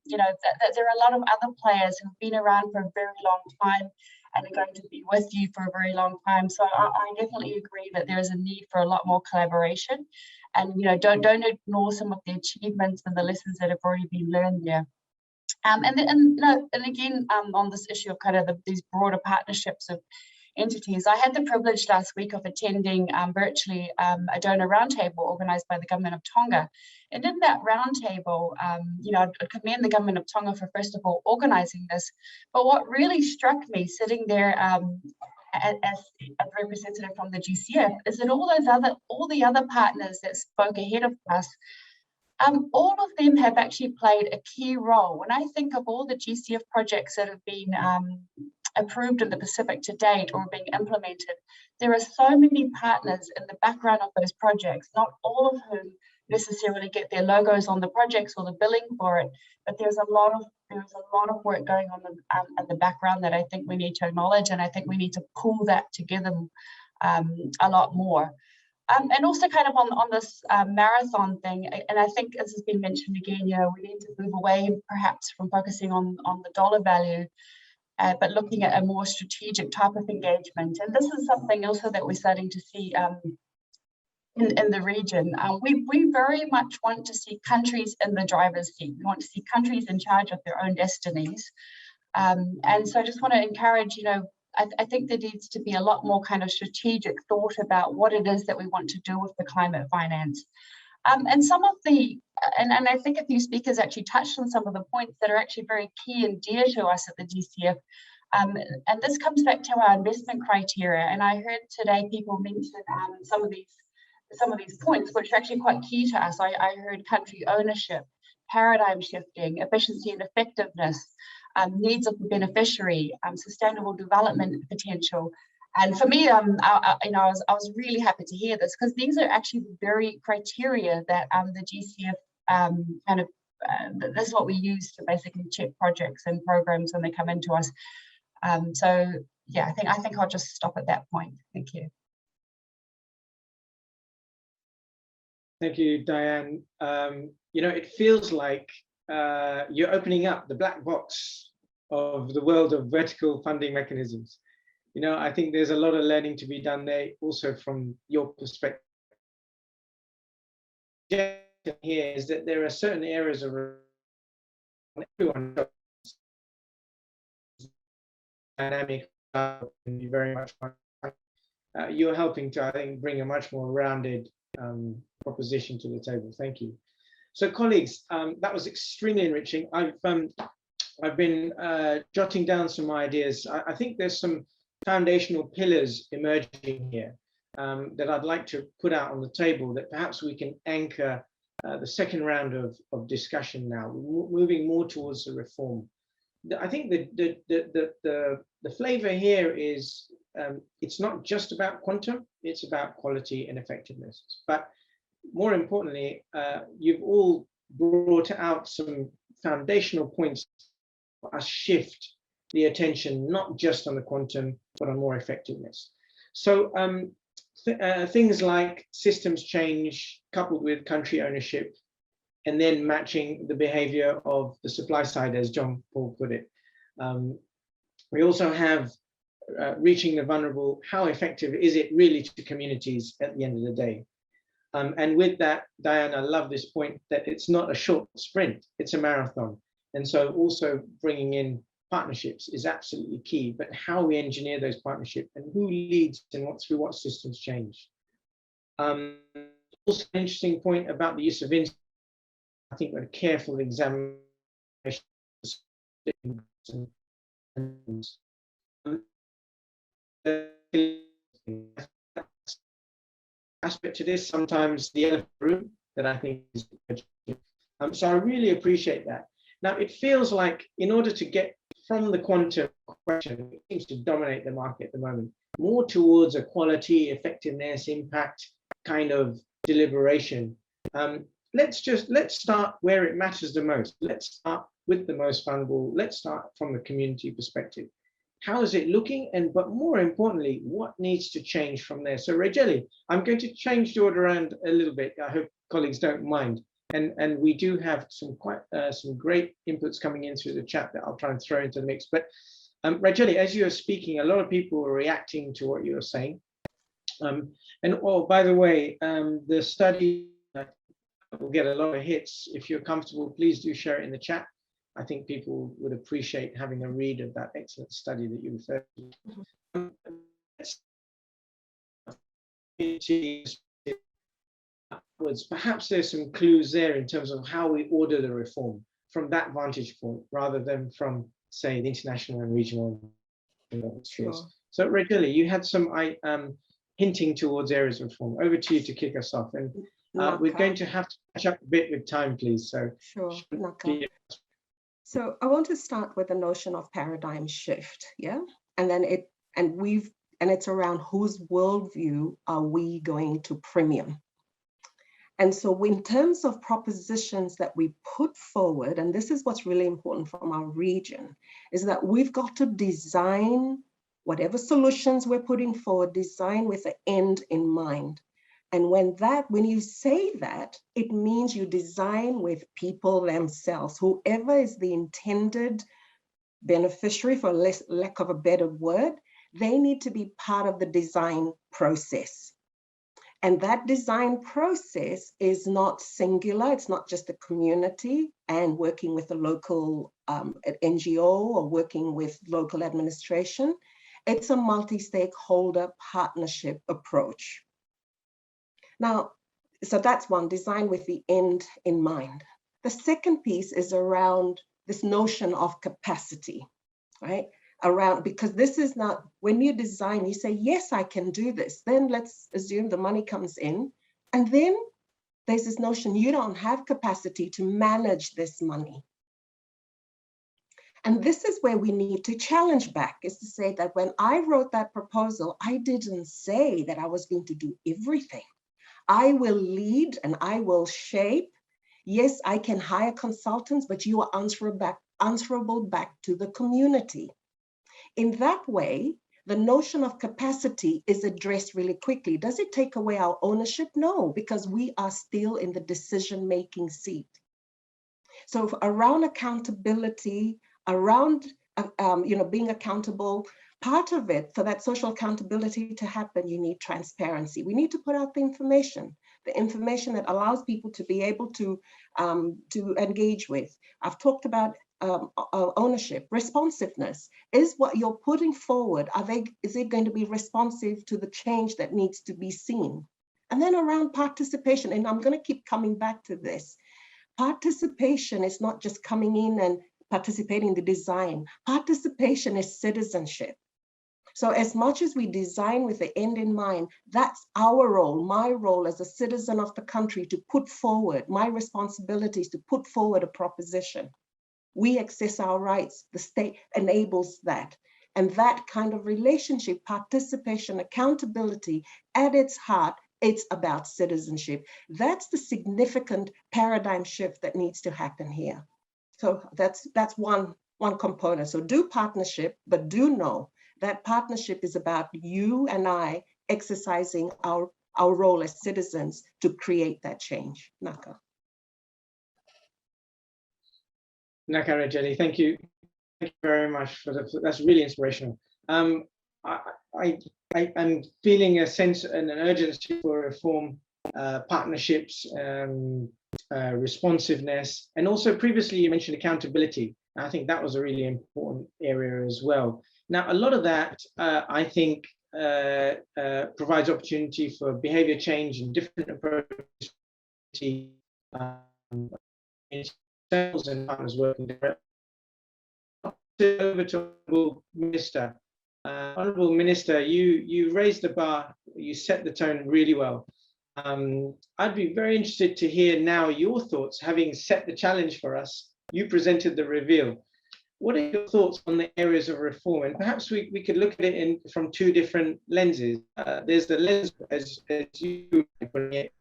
you know, that there are a lot of other players who've been around for a very long time and are going to be with you for a very long time. So I definitely agree that there is a need for a lot more collaboration, and you know, don't ignore some of the achievements and the lessons that have already been learned there. And again, on this issue of kind of these broader partnerships of entities, I had the privilege last week of attending virtually a donor roundtable organised by the government of Tonga. And in that roundtable, you know, I'd commend the government of Tonga for, first of all, organising this. But what really struck me sitting there as a representative from the GCF is that all the other partners that spoke ahead of us, all of them have actually played a key role. When I think of all the GCF projects that have been approved in the Pacific to date or being implemented, there are so many partners in the background of those projects, not all of whom necessarily get their logos on the projects or the billing for it, but there's a lot of work going on in the background that I think we need to acknowledge, and I think we need to pull that together a lot more. And also kind of on this marathon thing, and I think as has been mentioned again, you know, we need to move away perhaps from focusing on the dollar value, but looking at a more strategic type of engagement. And this is something also that we're starting to see in the region. We very much want to see countries in the driver's seat. We want to see countries in charge of their own destinies. And so I just want to encourage, you know, I think there needs to be a lot more kind of strategic thought about what it is that we want to do with the climate finance. And some of the, and I think a few speakers actually touched on some of the points that are actually very key and dear to us at the GCF. And this comes back to our investment criteria. And I heard today people mention some of these points, which are actually quite key to us. I heard country ownership, paradigm shifting, efficiency and effectiveness, needs of the beneficiary, sustainable development potential. And for me, you know, I was really happy to hear this, because these are actually the very criteria that the GCF this is what we use to basically check projects and programs when they come into us. So yeah, I think I'll just stop at that point. Thank you. Thank you, Diane. You know, it feels like you're opening up the black box of the world of vertical funding mechanisms. You know, I think there's a lot of learning to be done there, also from your perspective. Here is that there are certain areas of everyone dynamic, and you very much you're helping to, I think, bring a much more rounded proposition to the table. Thank you. So, colleagues, that was extremely enriching. I've been jotting down some ideas. I think there's some foundational pillars emerging here that I'd like to put out on the table, that perhaps we can anchor the second round of discussion now, moving more towards the reform. I think the flavor here is it's not just about quantum, it's about quality and effectiveness. But more importantly, you've all brought out some foundational points for us shift the attention, not just on the quantum, but on more effectiveness. So things like systems change coupled with country ownership, and then matching the behavior of the supply side, as John Paul put it. We also have reaching the vulnerable. How effective is it really to communities at the end of the day? And with that, Diane, I love this point that it's not a short sprint, it's a marathon. And so also bringing in partnerships is absolutely key, but how we engineer those partnerships and who leads and through what systems change. Also an interesting point about the use of instruments. I think a careful examination aspect to this, sometimes the elephant room that I think is so I really appreciate that. Now it feels like in order to get from the quantum question, it seems to dominate the market at the moment, more towards a quality, effectiveness, impact kind of deliberation. Let's start where it matters the most. Let's start with the most vulnerable. Let's start from the community perspective. How is it looking? But more importantly, what needs to change from there? So Raijeli, I'm going to change the order around a little bit. I hope colleagues don't mind. And we do have some great inputs coming in through the chat that I'll try and throw into the mix. But Raijeli, as you are speaking, a lot of people are reacting to what you're saying. And oh, by the way, the study will get a lot of hits. If you're comfortable, please do share it in the chat. I think people would appreciate having a read of that excellent study that you referred to. Perhaps there's some clues there in terms of how we order the reform from that vantage point, rather than from, say, the international and regional spheres. Sure. So Raijeli, you had some hinting towards areas of reform. Over to you to kick us off. And we're going to have to catch up a bit with time, please. So sure. So I want to start with the notion of paradigm shift, yeah? And then it's around whose worldview are we going to premium? And so in terms of propositions that we put forward, and this is what's really important from our region, is that we've got to design whatever solutions we're putting forward, design with the end in mind. And when you say that, it means you design with people themselves, whoever is the intended beneficiary, for lack of a better word, they need to be part of the design process. And that design process is not singular. It's not just the community and working with a local NGO or working with local administration. It's a multi-stakeholder partnership approach. Now, so that's one, design with the end in mind. The second piece is around this notion of capacity, right? Because this is not, when you design, you say, yes, I can do this. Then let's assume the money comes in. And then there's this notion you don't have capacity to manage this money. And this is where we need to challenge back, is to say that when I wrote that proposal, I didn't say that I was going to do everything. I will lead and I will shape. Yes, I can hire consultants, but you are answerable back to the community. In that way, the notion of capacity is addressed really quickly. Does it take away our ownership? No, because we are still in the decision-making seat. So around accountability, around being accountable, part of it, for that social accountability to happen, you need transparency. We need to put out the information that allows people to be able to engage with. I've talked about ownership, responsiveness. Is what you're putting forward, is it going to be responsive to the change that needs to be seen? And then around participation, and I'm going to keep coming back to this. Participation is not just coming in and participating in the design. Participation is citizenship. So as much as we design with the end in mind, that's our role, my role as a citizen of the country to put forward, my responsibilities to put forward a proposition. We access our rights, the state enables that. And that kind of relationship, participation, accountability, at its heart, it's about citizenship. That's the significant paradigm shift that needs to happen here. So that's one component. So do partnership, but do know that partnership is about you and I exercising our role as citizens to create that change. Naka. Naka Raijeli, thank you. Thank you very much for that. That's really inspirational. I'm feeling a sense and an urgency for reform, partnerships, responsiveness, and also previously you mentioned accountability. I think that was a really important area as well. Now, a lot of that, I think, provides opportunity for behavior change and different approaches and partners working directly. Over to Honourable Minister. Honourable Minister, you raised the bar, you set the tone really well. I'd be very interested to hear now your thoughts, having set the challenge for us. You presented the reveal. What are your thoughts on the areas of reform? And perhaps we could look at it from two different lenses. There's the lens, as you put it,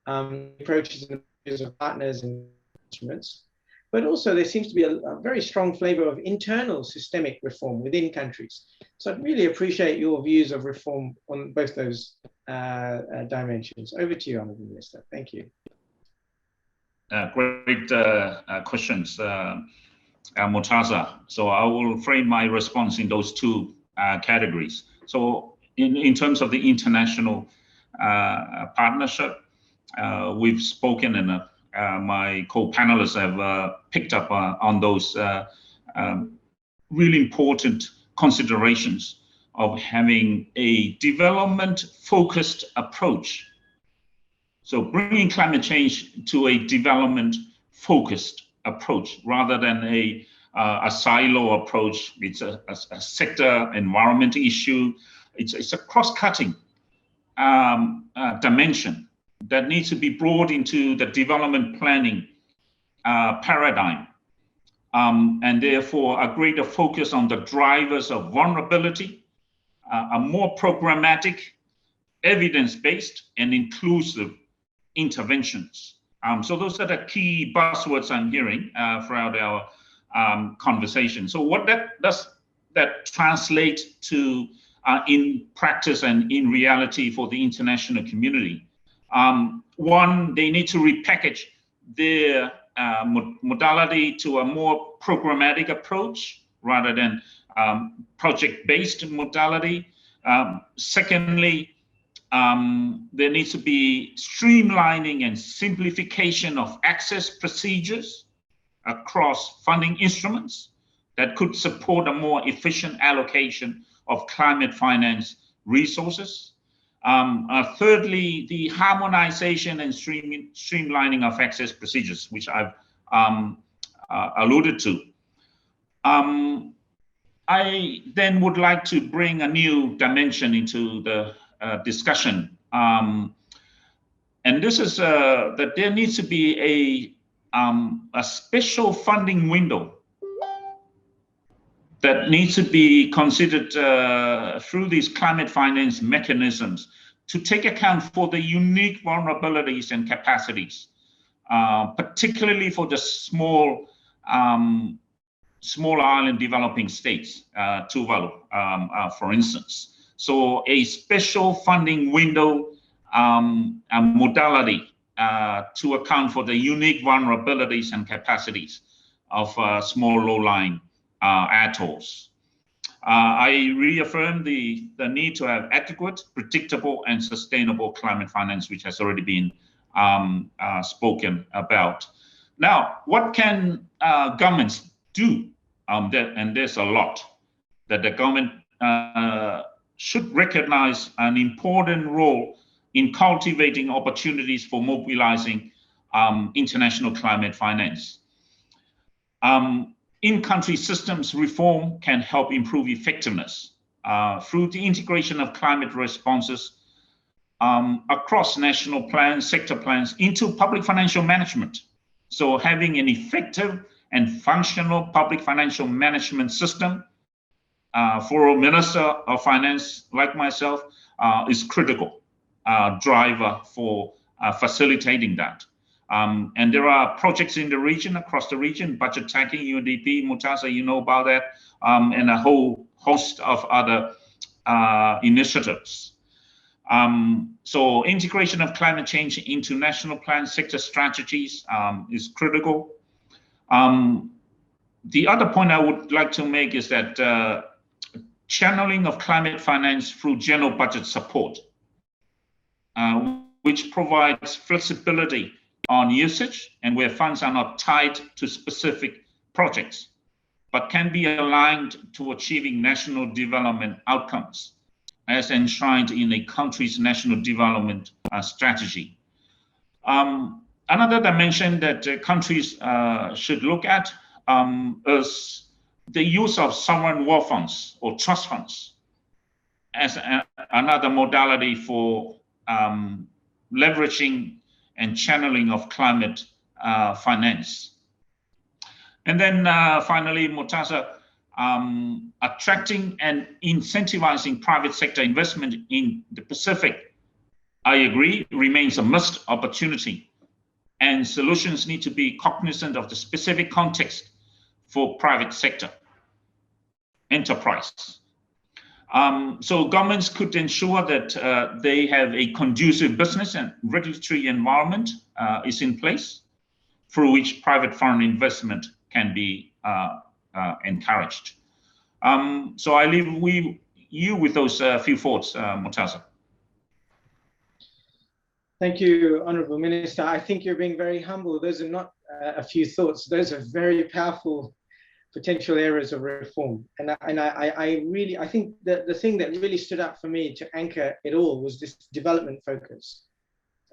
approaches and approaches of partners and instruments. But also there seems to be a very strong flavor of internal systemic reform within countries. So I'd really appreciate your views of reform on both those dimensions. Over to you, Honourable Minister. Thank you. Great questions, Moortaza. So I will frame my response in those two categories. So in terms of the international partnership, we've spoken and my co-panelists have picked up on those really important considerations of having a development-focused approach. So bringing climate change to a development-focused approach rather than a silo approach. It's a sector environment issue. It's a cross-cutting dimension that needs to be brought into the development planning paradigm, and therefore a greater focus on the drivers of vulnerability, a more programmatic, evidence-based and inclusive interventions. So those are the key buzzwords I'm hearing throughout our conversation. So what does that translate to in practice and in reality for the international community? One, they need to repackage their modality to a more programmatic approach rather than project-based modality. Secondly, there needs to be streamlining and simplification of access procedures across funding instruments that could support a more efficient allocation of climate finance resources. Thirdly, the harmonization and streamlining of access procedures, which I've alluded to. I then would like to bring a new dimension into the discussion. And this is that there needs to be a special funding window that needs to be considered through these climate finance mechanisms to take account for the unique vulnerabilities and capacities, particularly for the small island developing states, Tuvalu, for instance. So a special funding window modality to account for the unique vulnerabilities and capacities of small low-lying atolls. I reaffirm the need to have adequate, predictable, and sustainable climate finance, which has already been spoken about. Now, what can governments do? And there's a lot that the government should recognize an important role in cultivating opportunities for mobilizing international climate finance. In-country systems reform can help improve effectiveness through the integration of climate responses across national plans, sector plans into public financial management. So having an effective and functional public financial management system for a Minister of Finance like myself is critical driver for facilitating that. And there are projects in the region, across the region, budget tracking, UNDP, Moortaza, you know about that, and a whole host of other initiatives. So integration of climate change into national plan sector strategies is critical. The other point I would like to make is that channeling of climate finance through general budget support, which provides flexibility on usage and where funds are not tied to specific projects, but can be aligned to achieving national development outcomes as enshrined in a country's national development strategy. Another dimension that countries should look at is the use of sovereign wealth funds or trust funds as another modality for leveraging and channeling of climate finance. And then finally, Moortaza, attracting and incentivizing private sector investment in the Pacific, I agree, remains a missed opportunity. And solutions need to be cognizant of the specific context for private sector enterprise. So governments could ensure that they have a conducive business and regulatory environment is in place through which private foreign investment can be encouraged. So I leave you with those few thoughts, Moortaza. Thank you, Honourable Minister. I think you're being very humble. Those are not a few thoughts. Those are very powerful potential areas of reform. And I think that the thing that really stood out for me to anchor it all was this development focus.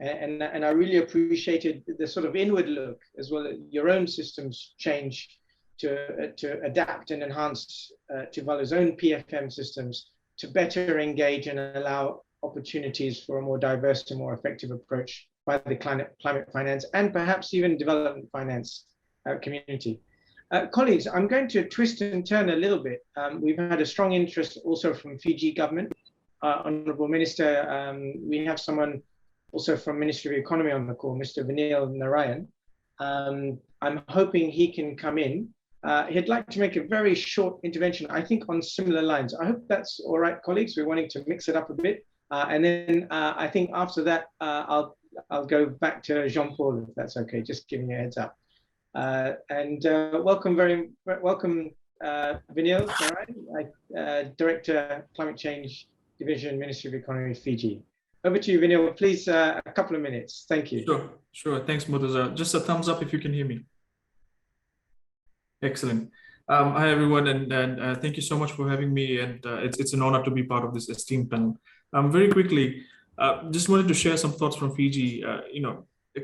And I really appreciated the sort of inward look as well as your own systems change to adapt and enhance Tuvalu's own PFM systems to better engage and allow opportunities for a more diverse and more effective approach by the climate finance and perhaps even development finance community. Colleagues, I'm going to twist and turn a little bit. We've had a strong interest also from Fiji government. Honourable Minister, we have someone also from Ministry of Economy on the call, Mr. Vinil Narayan. I'm hoping he can come in. He'd like to make a very short intervention, I think on similar lines. I hope that's all right, colleagues. We're wanting to mix it up a bit. And then I think after that, I'll go back to Jean-Paul, if that's okay, just giving you a heads up. Welcome Vinil Narayan, Director Climate Change Division, Ministry of Economy, Fiji. Over to you, Vinil, please, a couple of minutes. Thank you. Sure. Thanks, Moortaza. Just a thumbs up if you can hear me. Excellent. Hi, everyone, and thank you so much for having me. And it's an honor to be part of this esteemed panel. Very quickly, just wanted to share some thoughts from Fiji.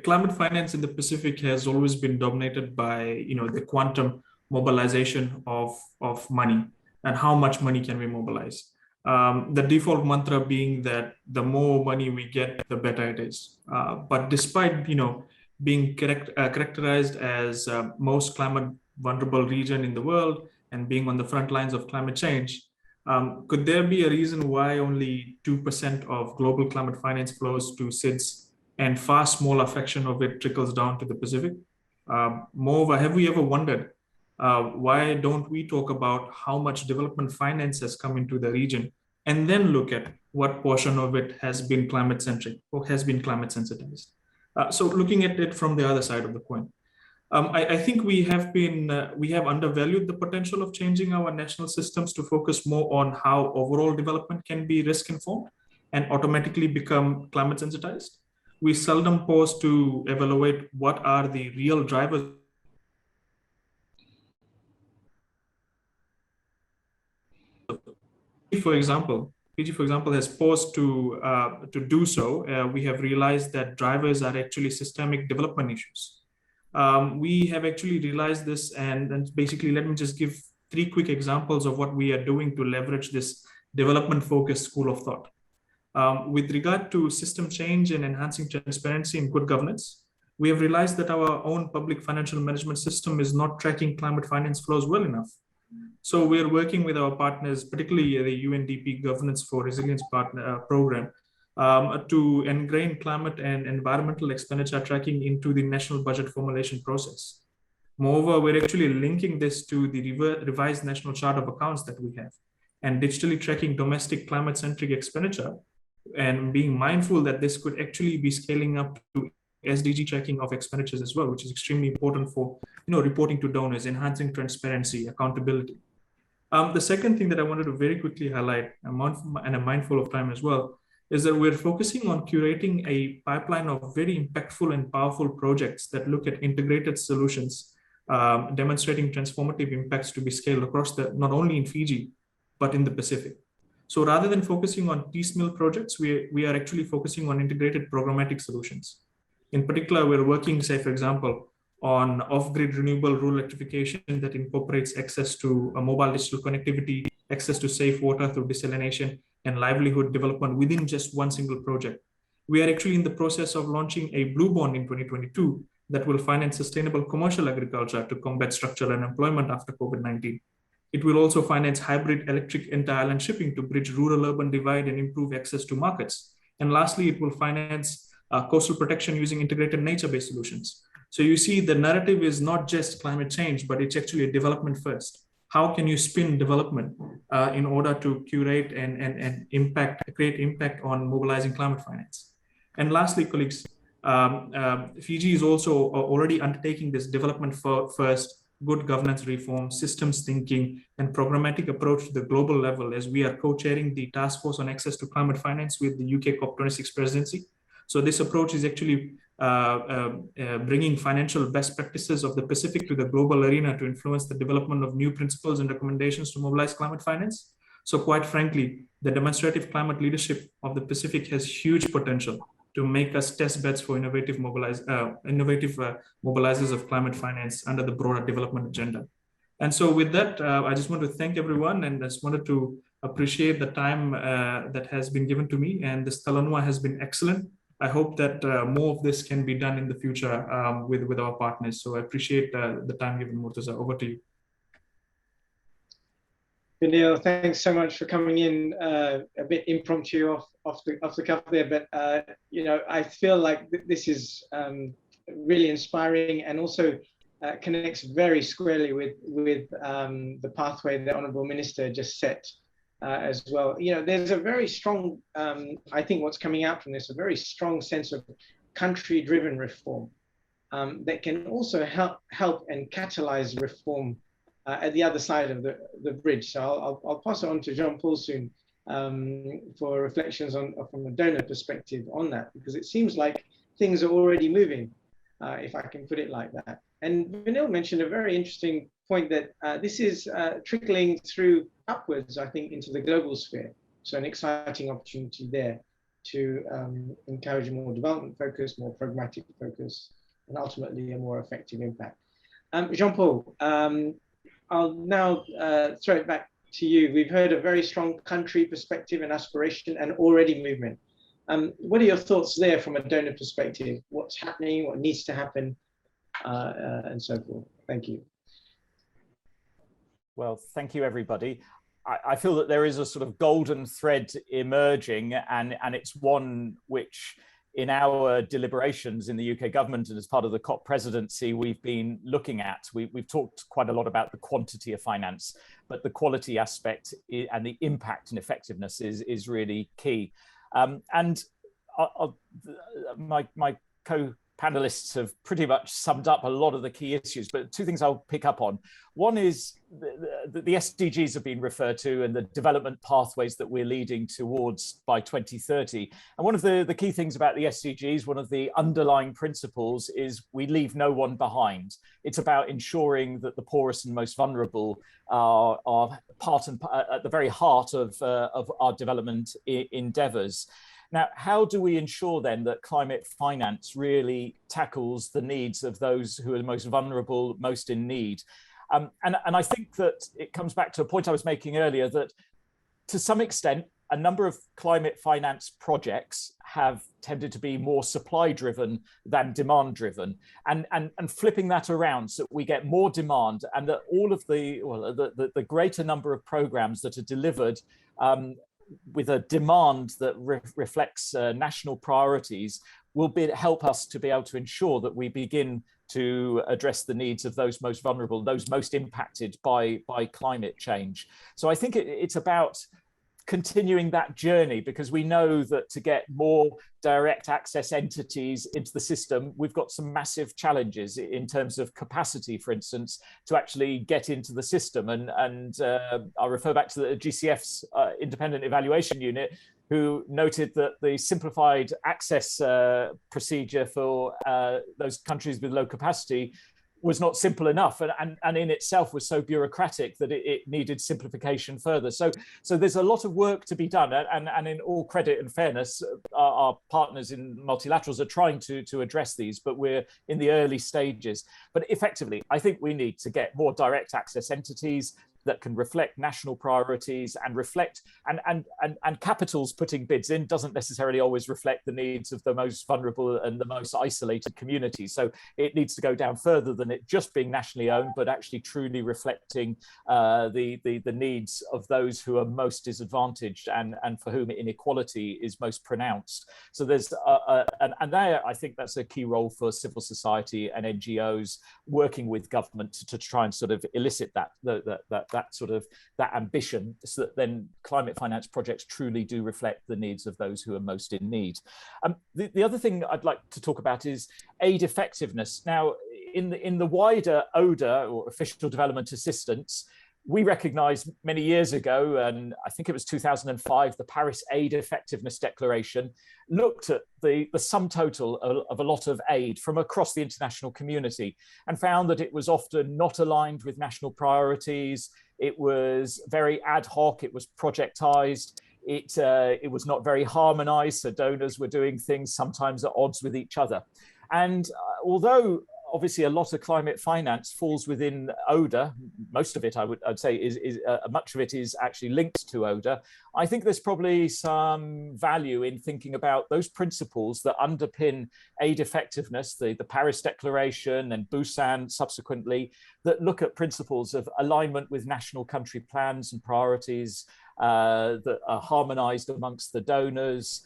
Climate finance in the Pacific has always been dominated by, the quantum mobilization of money and how much money can we mobilize. The default mantra being that the more money we get, the better it is. But despite, being characterized as most climate vulnerable region in the world and being on the front lines of climate change, could there be a reason why only 2% of global climate finance flows to SIDS and far smaller fraction of it trickles down to the Pacific? Moreover, have we ever wondered why don't we talk about how much development finance has come into the region and then look at what portion of it has been climate centric or has been climate sensitized? So looking at it from the other side of the coin, I think we have undervalued the potential of changing our national systems to focus more on how overall development can be risk informed and automatically become climate sensitized. We seldom pause to evaluate what are the real drivers. Fiji, for example, has paused to do so. We have realized that drivers are actually systemic development issues. We have actually realized this, and basically, let me just give 3 quick examples of what we are doing to leverage this development-focused school of thought. With regard to system change and enhancing transparency and good governance, we have realized that our own public financial management system is not tracking climate finance flows well enough. So we're working with our partners, particularly the UNDP Governance for Resilience program, to ingrain climate and environmental expenditure tracking into the national budget formulation process. Moreover, we're actually linking this to the revised national chart of accounts that we have, and digitally tracking domestic climate-centric expenditure, and being mindful that this could actually be scaling up to SDG tracking of expenditures as well, which is extremely important for reporting to donors, enhancing transparency, accountability. The second thing that I wanted to very quickly highlight, and I'm mindful of time as well, is that we're focusing on curating a pipeline of very impactful and powerful projects that look at integrated solutions, demonstrating transformative impacts to be scaled across not only in Fiji, but in the Pacific. So rather than focusing on piecemeal projects, we are actually focusing on integrated programmatic solutions. In particular, we're working, say, for example, on off-grid renewable rural electrification that incorporates access to mobile digital connectivity, access to safe water through desalination, and livelihood development within just one single project. We are actually in the process of launching a blue bond in 2022 that will finance sustainable commercial agriculture to combat structural unemployment after COVID-19. It will also finance hybrid electric inter-island shipping to bridge rural-urban divide and improve access to markets. And lastly, it will finance coastal protection using integrated nature-based solutions. So you see, the narrative is not just climate change, but it's actually a development first. How can you spin development in order to curate and create impact on mobilizing climate finance? And lastly, colleagues, Fiji is also already undertaking this development first, good governance reform, systems thinking, and programmatic approach to the global level, as we are co-chairing the Task Force on Access to Climate Finance with the UK COP26 presidency. So this approach is actually bringing financial best practices of the Pacific to the global arena to influence the development of new principles and recommendations to mobilize climate finance. So quite frankly, the demonstrative climate leadership of the Pacific has huge potential to make us test beds for innovative mobilizers of climate finance under the broader development agenda. And so with that, I just want to thank everyone, and I just wanted to appreciate the time that has been given to me, and this Talanoa has been excellent. I hope that more of this can be done in the future with our partners. So I appreciate the time given, Moortaza. Over to you. Neil, thanks so much for coming in a bit impromptu off the cuff there, but I feel like this is really inspiring, and also connects very squarely with the pathway the Honourable Minister just set as well. There's a very strong, I think what's coming out from this, a very strong sense of country-driven reform that can also help and catalyze reform at the other side of the bridge. So I'll pass it on to Jean-Paul soon for reflections from a donor perspective on that, because it seems like things are already moving, if I can put it like that. And Vanil mentioned a very interesting point that this is trickling through upwards, I think, into the global sphere. So an exciting opportunity there to encourage a more development focus, more pragmatic focus, and ultimately a more effective impact. Jean-Paul, I'll now throw it back to you. We've heard a very strong country perspective and aspiration and already movement. What are your thoughts there from a donor perspective? What's happening, what needs to happen, and so forth? Thank you. Well, thank you, everybody. I feel that there is a sort of golden thread emerging, and it's one which in our deliberations in the UK government and as part of the COP presidency, we've been looking at. We've talked quite a lot about the quantity of finance, but the quality aspect and the impact and effectiveness is really key. And my co-panelists have pretty much summed up a lot of the key issues, but two things I'll pick up on. One is the SDGs have been referred to and the development pathways that we're leading towards by 2030. And one of the key things about the SDGs, one of the underlying principles, is we leave no one behind. It's about ensuring that the poorest and most vulnerable are part and at the very heart of our development endeavours. Now, how do we ensure then that climate finance really tackles the needs of those who are most vulnerable, most in need? And I think that it comes back to a point I was making earlier, that to some extent, a number of climate finance projects have tended to be more supply driven than demand driven, and flipping that around so that we get more demand, and that all of the greater number of programs that are delivered with a demand that reflects national priorities will help us to be able to ensure that we begin to address the needs of those most vulnerable, those most impacted by climate change. So I think it's about continuing that journey, because we know that to get more direct access entities into the system, we've got some massive challenges in terms of capacity, for instance, to actually get into the system. And I'll refer back to the GCF's independent evaluation unit, who noted that the simplified access procedure for those countries with low capacity was not simple enough, and in itself was so bureaucratic that it needed simplification further. So there's a lot of work to be done, and in all credit and fairness, our partners in multilaterals are trying to address these, but we're in the early stages. But effectively, I think we need to get more direct access entities that can reflect national priorities and reflect, and capitals putting bids in doesn't necessarily always reflect the needs of the most vulnerable and the most isolated communities. So it needs to go down further than it just being nationally owned, but actually truly reflecting the needs of those who are most disadvantaged and for whom inequality is most pronounced. So there's and there, I think that's a key role for civil society and NGOs working with government to try and sort of elicit that ambition, so that then climate finance projects truly do reflect the needs of those who are most in need. The other thing I'd like to talk about is aid effectiveness. Now, in the wider ODA, or Official Development Assistance, we recognized many years ago, and I think it was 2005, the Paris Aid Effectiveness Declaration looked at the sum total of a lot of aid from across the international community and found that it was often not aligned with national priorities. It was very ad hoc, it was projectized, it was not very harmonized, so donors were doing things sometimes at odds with each other. And although obviously a lot of climate finance falls within ODA, most of it I'd say is much of it is actually linked to ODA, I think there's probably some value in thinking about those principles that underpin aid effectiveness, the Paris Declaration and Busan subsequently, that look at principles of alignment with national country plans and priorities that are harmonized amongst the donors,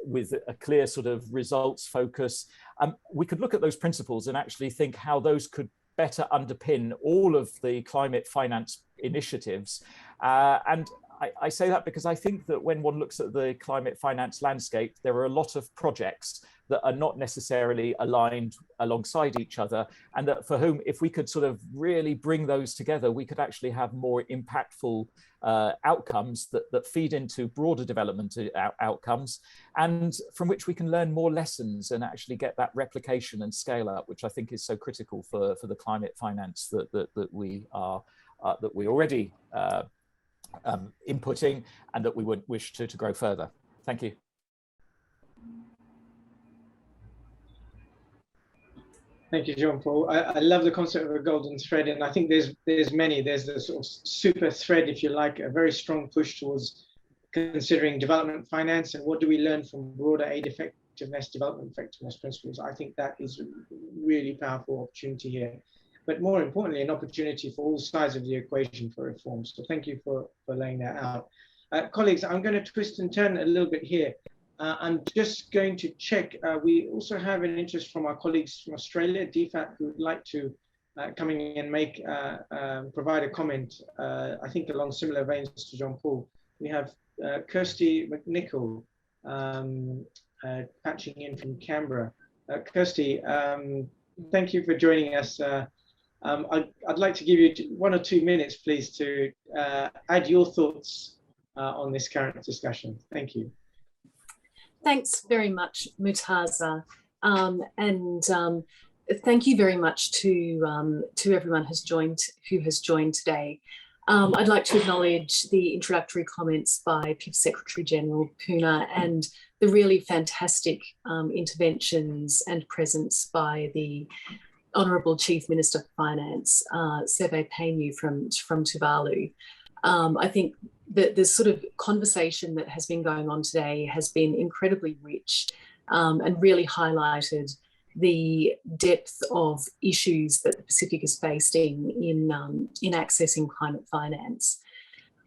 with a clear sort of results focus. We could look at those principles and actually think how those could better underpin all of the climate finance initiatives. And I say that because I think that when one looks at the climate finance landscape, there are a lot of projects that are not necessarily aligned alongside each other, and that for whom, if we could sort of really bring those together, we could actually have more impactful outcomes that feed into broader development outcomes, and from which we can learn more lessons and actually get that replication and scale up, which I think is so critical for the climate finance that we already inputting, and that we would wish to grow further. Thank you. Thank you, Jean-Paul. I love the concept of a golden thread, and I think there's many. There's the sort of super thread, if you like, a very strong push towards considering development finance and what do we learn from broader aid effectiveness, development effectiveness principles. I think that is a really powerful opportunity here, but more importantly, an opportunity for all sides of the equation for reform. So thank you for laying that out. Colleagues, I'm going to twist and turn a little bit here. I'm just going to check. We also have an interest from our colleagues from Australia, DFAT, who would like to come in and make provide a comment, I think along similar veins to Jean-Paul. We have Kirsty McNichol patching in from Canberra. Kirsty, thank you for joining us. I'd like to give you 1 or 2 minutes, please, to add your thoughts on this current discussion. Thank you. Thanks very much, Moortaza, and thank you very much to everyone who has joined today. I'd like to acknowledge the introductory comments by PIF Secretary General Puna and the really fantastic interventions and presence by the Honourable Chief Minister for Finance, Seve Paeniu from Tuvalu. I think that the sort of conversation that has been going on today has been incredibly rich and really highlighted the depth of issues that the Pacific is facing in accessing climate finance.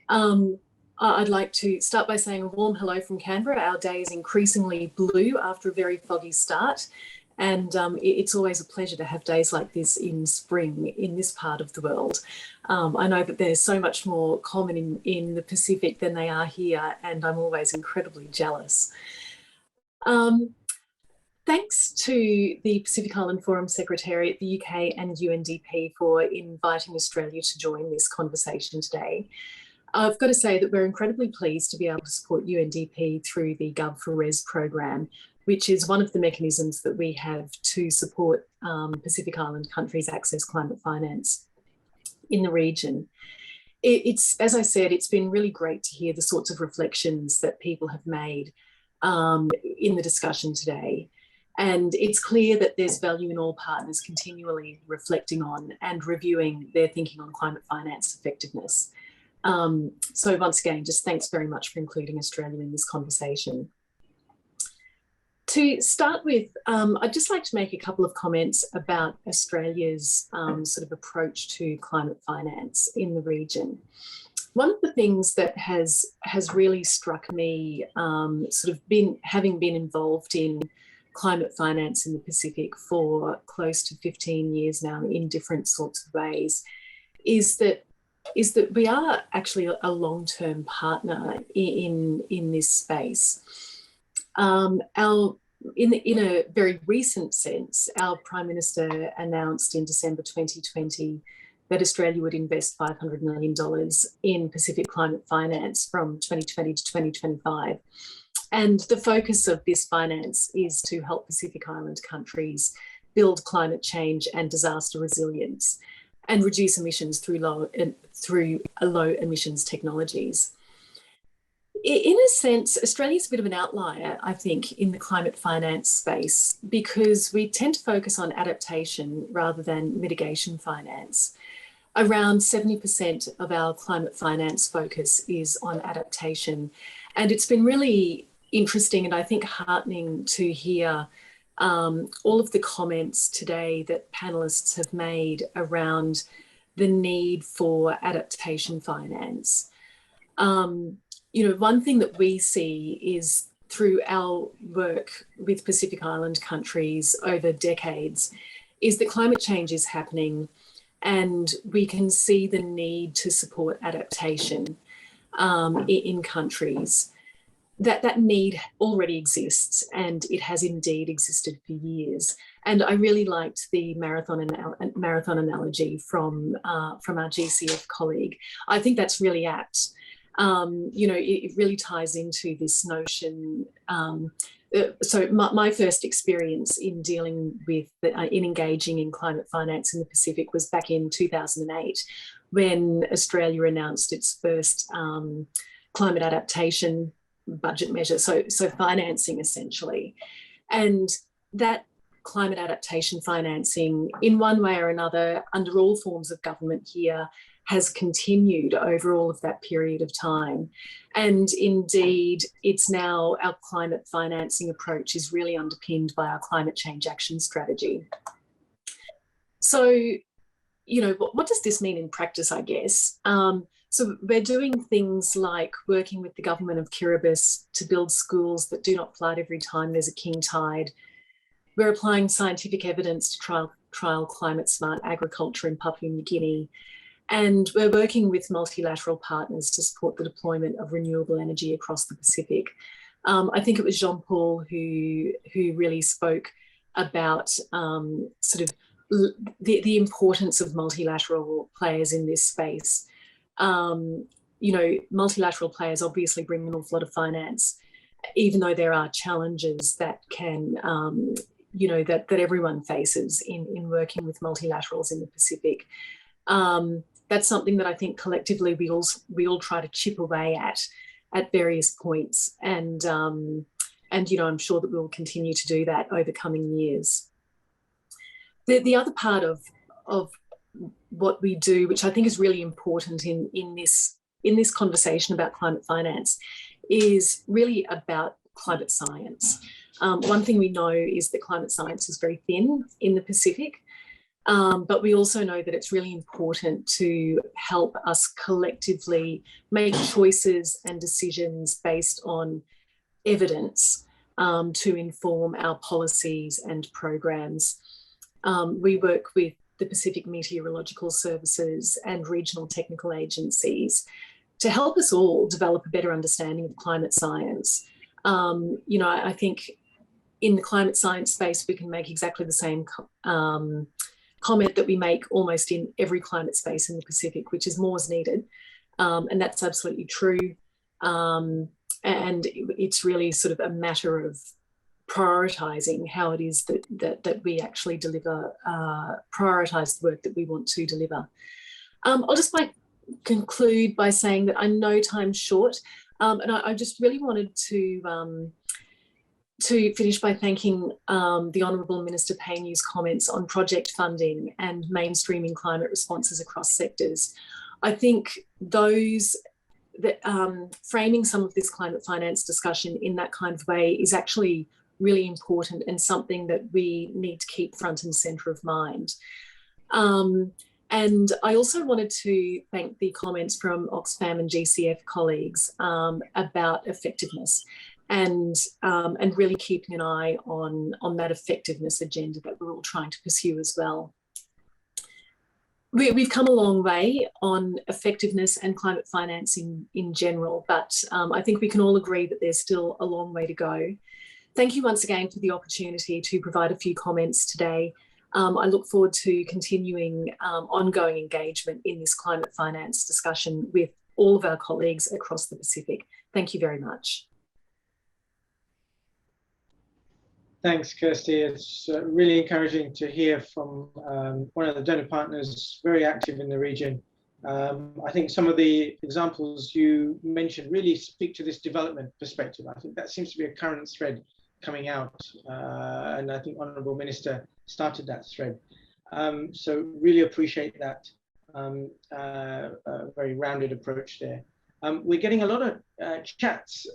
I'd like to start by saying a warm hello from Canberra. Our day is increasingly blue after a very foggy start. And it's always a pleasure to have days like this in spring in this part of the world. I know that there's so much more common in the Pacific than they are here, and I'm always incredibly jealous. Thanks to the Pacific Island Forum Secretariat, the UK and UNDP for inviting Australia to join this conversation today. I've got to say that we're incredibly pleased to be able to support UNDP through the Gov4Res program, which is one of the mechanisms that we have to support Pacific Island countries access climate finance in the region. It's, as I said, it's been really great to hear the sorts of reflections that people have made in the discussion today. And it's clear that there's value in all partners continually reflecting on and reviewing their thinking on climate finance effectiveness. So once again, just thanks very much for including Australia in this conversation. To start with, I'd just like to make a couple of comments about Australia's sort of approach to climate finance in the region. One of the things that has really struck me, sort of having been involved in climate finance in the Pacific for close to 15 years now in different sorts of ways, is that we are actually a long-term partner in this space. In a very recent sense, our Prime Minister announced in December 2020 that Australia would invest $500 million in Pacific climate finance from 2020 to 2025. And the focus of this finance is to help Pacific Island countries build climate change and disaster resilience and reduce emissions through low emissions technologies. In a sense, Australia's a bit of an outlier, I think, in the climate finance space because we tend to focus on adaptation rather than mitigation finance. Around 70% of our climate finance focus is on adaptation. And it's been really interesting and I think heartening to hear all of the comments today that panelists have made around the need for adaptation finance. You know, one thing that we see is through our work with Pacific Island countries over decades is that climate change is happening and we can see the need to support adaptation in countries. That need already exists and it has indeed existed for years. And I really liked the marathon analogy from our GCF colleague. I think that's really apt. You know, it really ties into this notion. So my first experience in dealing with, in engaging in climate finance in the Pacific was back in 2008, when Australia announced its first climate adaptation budget measure, so financing essentially. And that climate adaptation financing, in one way or another, under all forms of government here, has continued over all of that period of time. And indeed, it's now our climate financing approach is really underpinned by our climate change action strategy. So, you know, what does this mean in practice, I guess? So we're doing things like working with the government of Kiribati to build schools that do not flood every time there's a king tide. We're applying scientific evidence to trial climate smart agriculture in Papua New Guinea. And we're working with multilateral partners to support the deployment of renewable energy across the Pacific. I think it was Jean-Paul who really spoke about sort of the importance of multilateral players in this space. You know, multilateral players obviously bring an awful lot of finance, even though there are challenges that can, you know, that everyone faces in working with multilaterals in the Pacific. That's something that I think collectively we all try to chip away at various points, and you know, I'm sure that we'll continue to do that over coming years. The other part of what we do, which I think is really important in this in this conversation about climate finance is really about climate science. One thing we know is that climate science is very thin in the Pacific, but we also know that it's really important to help us collectively make choices and decisions based on evidence to inform our policies and programs. We work with the Pacific Meteorological Services and regional technical agencies to help us all develop a better understanding of climate science. You know, I think in the climate science space, we can make exactly the same comment that we make almost in every climate space in the Pacific, which is more is needed. And that's absolutely true. And it's really sort of a matter of prioritising how it is that we actually deliver, prioritise the work that we want to deliver. I'll just conclude by saying that I know time's short, and I just really wanted to finish by thanking the Honourable Minister Paeniu's comments on project funding and mainstreaming climate responses across sectors. I think framing some of this climate finance discussion in that kind of way is actually really important and something that we need to keep front and centre of mind. And I also wanted to thank the comments from Oxfam and GCF colleagues about effectiveness and really keeping an eye on that effectiveness agenda that we're all trying to pursue as well. We've come a long way on effectiveness and climate finance in general, but I think we can all agree that there's still a long way to go. Thank you once again for the opportunity to provide a few comments today. I look forward to continuing ongoing engagement in this climate finance discussion with all of our colleagues across the Pacific. Thank you very much. Thanks, Kirsty. It's really encouraging to hear from one of the donor partners very active in the region. I think some of the examples you mentioned really speak to this development perspective. I think that seems to be a current thread coming out, and I think Honourable Minister started that thread. So really appreciate that very rounded approach there. We're getting a lot of chats,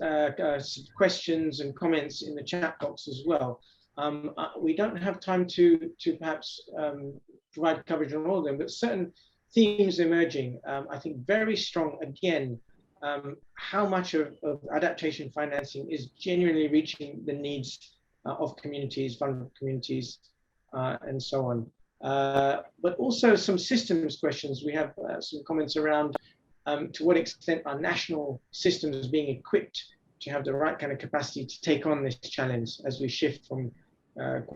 questions and comments in the chat box as well. We don't have time to perhaps provide coverage on all of them, but certain themes emerging. I think very strong, again, how much of adaptation financing is genuinely reaching the needs of communities, vulnerable communities, and so on. But also some systems questions. We have some comments around to what extent are national systems being equipped to have the right kind of capacity to take on this challenge as we shift from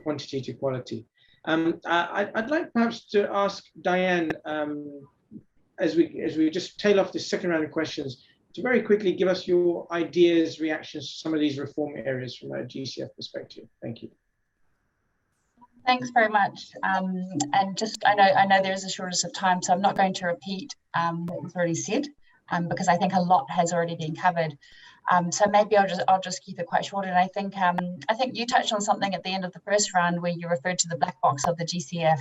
quantity to quality. I'd like perhaps to ask Diane, as we just tail off this second round of questions, to very quickly give us your ideas, reactions to some of these reform areas from a GCF perspective. Thank you. Thanks very much. And just, I know there is a shortage of time, so I'm not going to repeat what was already said, because I think a lot has already been covered. So maybe I'll just keep it quite short. And I think you touched on something at the end of the first round where you referred to the black box of the GCF.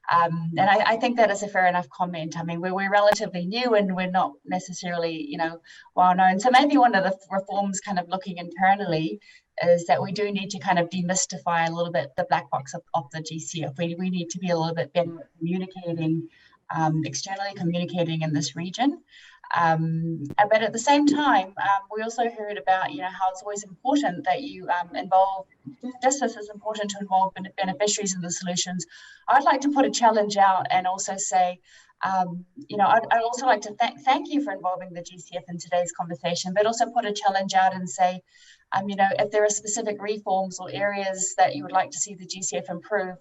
And I think that is a fair enough comment. I mean, we're relatively new and we're not necessarily, well known. So maybe one of the reforms kind of looking internally is that we do need to kind of demystify a little bit the black box of the GCF. We need to be a little bit better at communicating, externally communicating in this region. But at the same time, we also heard about, how it's always important that you involve, just as it's important to involve beneficiaries in the solutions. I'd like to put a challenge out and also say, I'd also like to thank you for involving the GCF in today's conversation, but also put a challenge out and say, if there are specific reforms or areas that you would like to see the GCF improve,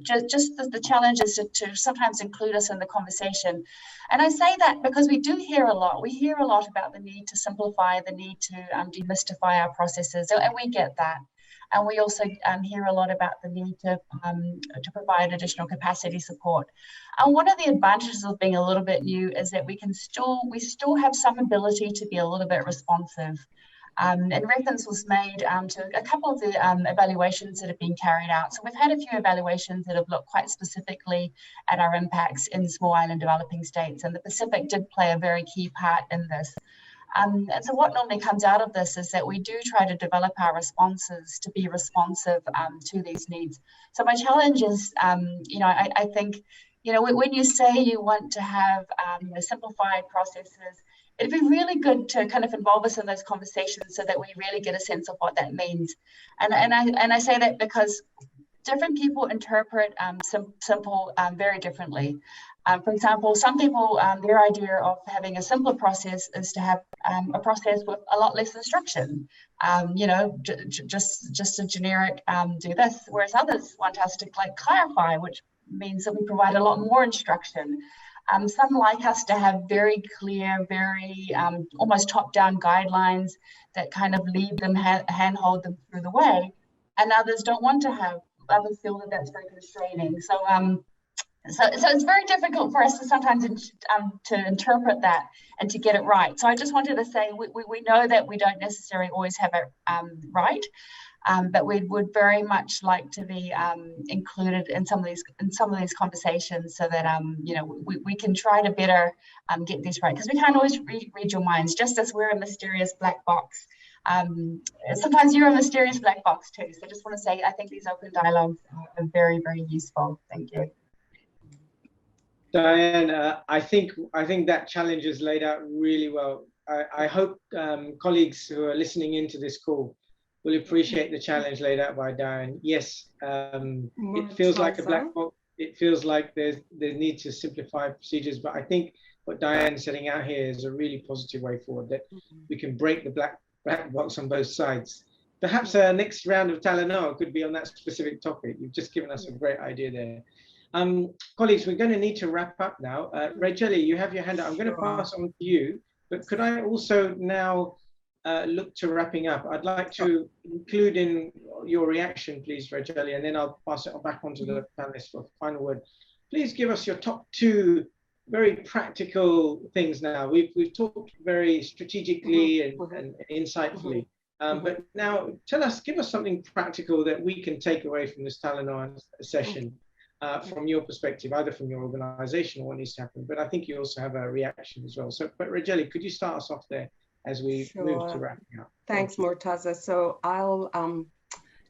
just the challenge is to sometimes include us in the conversation. And I say that because we do hear a lot. We hear a lot about the need to simplify, the need to demystify our processes, and we get that. And we also hear a lot about the need to provide additional capacity support. And one of the advantages of being a little bit new is that we still have some ability to be a little bit responsive. And reference was made to a couple of the evaluations that have been carried out. So we've had a few evaluations that have looked quite specifically at our impacts in small island developing states, and the Pacific did play a very key part in this. And so what normally comes out of this is that we do try to develop our responses to be responsive to these needs. So my challenge is, I think, when you say you want to have simplified processes, it'd be really good to kind of involve us in those conversations so that we really get a sense of what that means. And I say that because different people interpret simple very differently. For example, some people, their idea of having a simpler process is to have a process with a lot less instruction, just a generic do this, whereas others want us to clarify, which means that we provide a lot more instruction. Some like us to have very clear, very almost top-down guidelines that kind of lead them, handhold them through the way, and others don't want to have. Others feel that that's very constraining. So it's very difficult for us to sometimes to interpret that and to get it right. So I just wanted to say we know that we don't necessarily always have it right, but we would very much like to be included in some of these conversations so that we can try to better get these right, because we can't always read your minds. Just as we're a mysterious black box, sometimes you're a mysterious black box too. So I just want to say I think these open dialogues are very, very useful. Thank you. Diane, I think that challenge is laid out really well. I hope colleagues who are listening into this call will appreciate the challenge laid out by Diane. Yes, it feels like a black box. It feels like there's need to simplify procedures, but I think what Diane's setting out here is a really positive way forward, that we can break the black box on both sides. Perhaps our next round of Talanoa could be on that specific topic. You've just given us a great idea there. Colleagues, we're going to need to wrap up now. Raijeli, you have your hand up. I'm going to pass on to you, but could I also now look to wrapping up? I'd like to include in your reaction, please, Raijeli, and then I'll pass it back on to the panelists for the final word. Please give us your top 2 very practical things now. We've talked very strategically and insightfully, but now give us something practical that we can take away from this Talanoa session. From your perspective, either from your organization or what needs to happen, but I think you also have a reaction as well. So, but Raijeli, could you start us off there as we move to wrapping up? Thanks, Moortaza. So I'll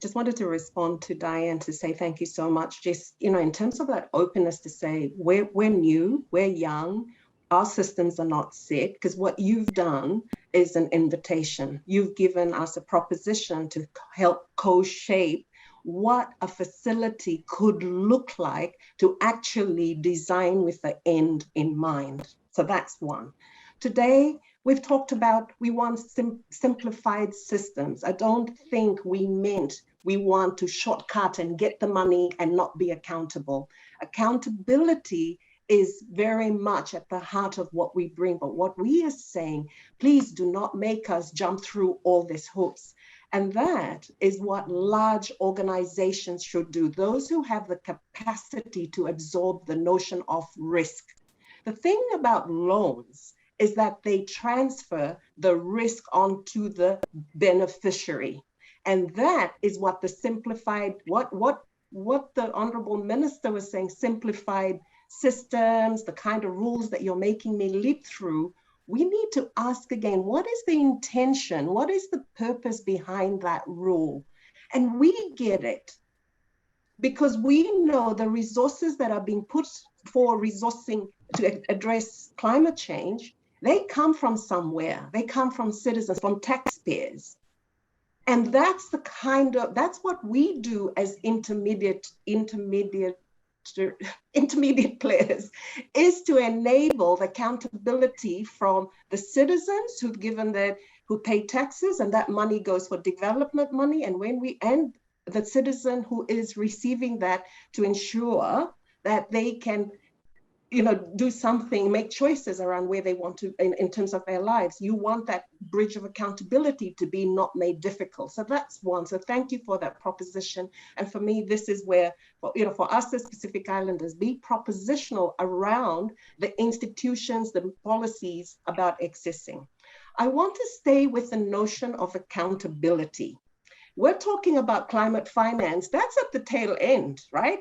just wanted to respond to Diane to say thank you so much. Just, in terms of that openness to say we're new, we're young, our systems are not set, because what you've done is an invitation. You've given us a proposition to help co-shape what a facility could look like to actually design with the end in mind. So that's one. Today, we've talked about we want simplified systems. I don't think we meant we want to shortcut and get the money and not be accountable. Accountability is very much at the heart of what we bring. But what we are saying, please do not make us jump through all these hoops. And that is what large organizations should do, those who have the capacity to absorb the notion of risk. The thing about loans is that they transfer the risk onto the beneficiary. And that is what the simplified, what the Honorable Minister was saying, simplified systems, the kind of rules that you're making me leap through. We need to ask again, what is the intention? What is the purpose behind that rule? And we get it because we know the resources that are being put for resourcing to address climate change, they come from somewhere. They come from citizens, from taxpayers. And that's that's what we do as intermediate players, is to enable the accountability from the citizens who pay taxes, and that money goes for development money, and the citizen who is receiving that, to ensure that they can do something, make choices around where they want to in terms of their lives. You want that bridge of accountability to be not made difficult. So that's one. So thank you for that proposition. And for me, this is where, for us as Pacific Islanders, be propositional around the institutions, the policies about accessing. I want to stay with the notion of accountability. We're talking about climate finance. That's at the tail end, right?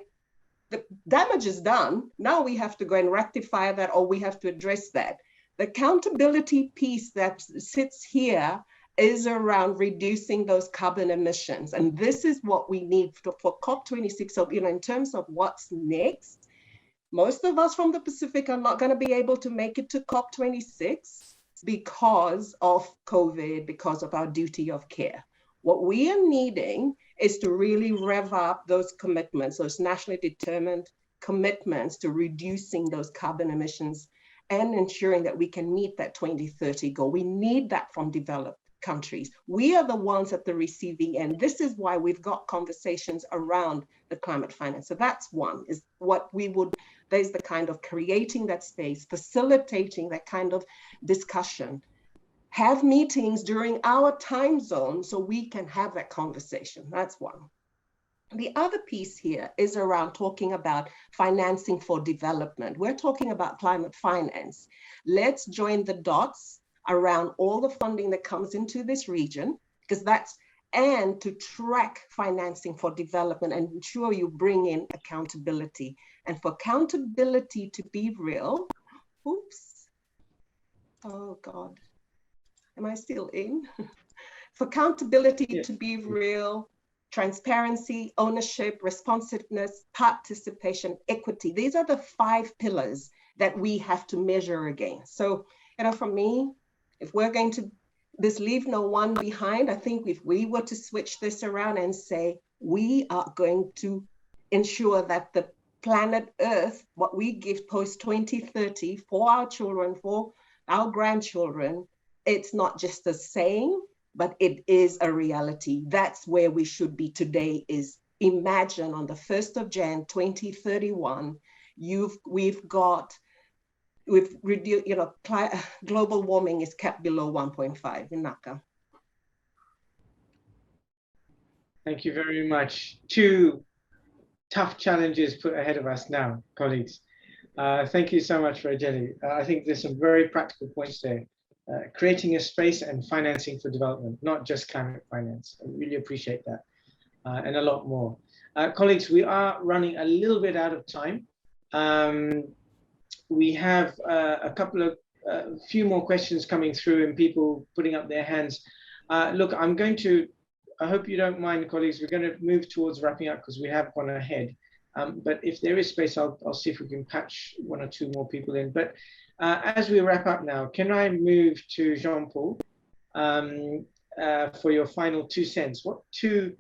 The damage is done. Now we have to go and rectify that, or we have to address that. The accountability piece that sits here is around reducing those carbon emissions. And this is what we need for COP26. So, in terms of what's next, most of us from the Pacific are not going to be able to make it to COP26 because of COVID, because of our duty of care. What we are needing is to really rev up those commitments, those nationally determined commitments to reducing those carbon emissions and ensuring that we can meet that 2030 goal. We need that from developed countries. We are the ones at the receiving end. This is why we've got conversations around the climate finance. So that's one, is what we would, there's the kind of creating that space, facilitating that kind of discussion. Have meetings during our time zone so we can have that conversation. That's one. The other piece here is around talking about financing for development. We're talking about climate finance. Let's join the dots around all the funding that comes into this region, because and to track financing for development and ensure you bring in accountability. And for accountability to be real, oops, oh God. Am I still in? For accountability to be real, transparency, ownership, responsiveness, participation, equity. These are the 5 pillars that we have to measure against. So, for me, if we're going to leave no one behind, I think if we were to switch this around and say, we are going to ensure that the planet Earth, what we give post 2030 for our children, for our grandchildren, it's not just a saying, but it is a reality. That's where we should be today, is imagine on the 1st of Jan, 2031, we've reduced, global warming is kept below 1.5 in Naka. Thank you very much. 2 tough challenges put ahead of us now, colleagues. Thank you so much, Raijeli. I think there's some very practical points there. Creating a space and financing for development, not just climate finance. I really appreciate that, and a lot more. Colleagues, we are running a little bit out of time. We have a couple of few more questions coming through and people putting up their hands. Look, I hope you don't mind, colleagues, we're going to move towards wrapping up because we have gone ahead. But if there is space, I'll see if we can patch 1 or 2 more people in. But as we wrap up now, can I move to Jean-Paul for your final 2 cents? What 2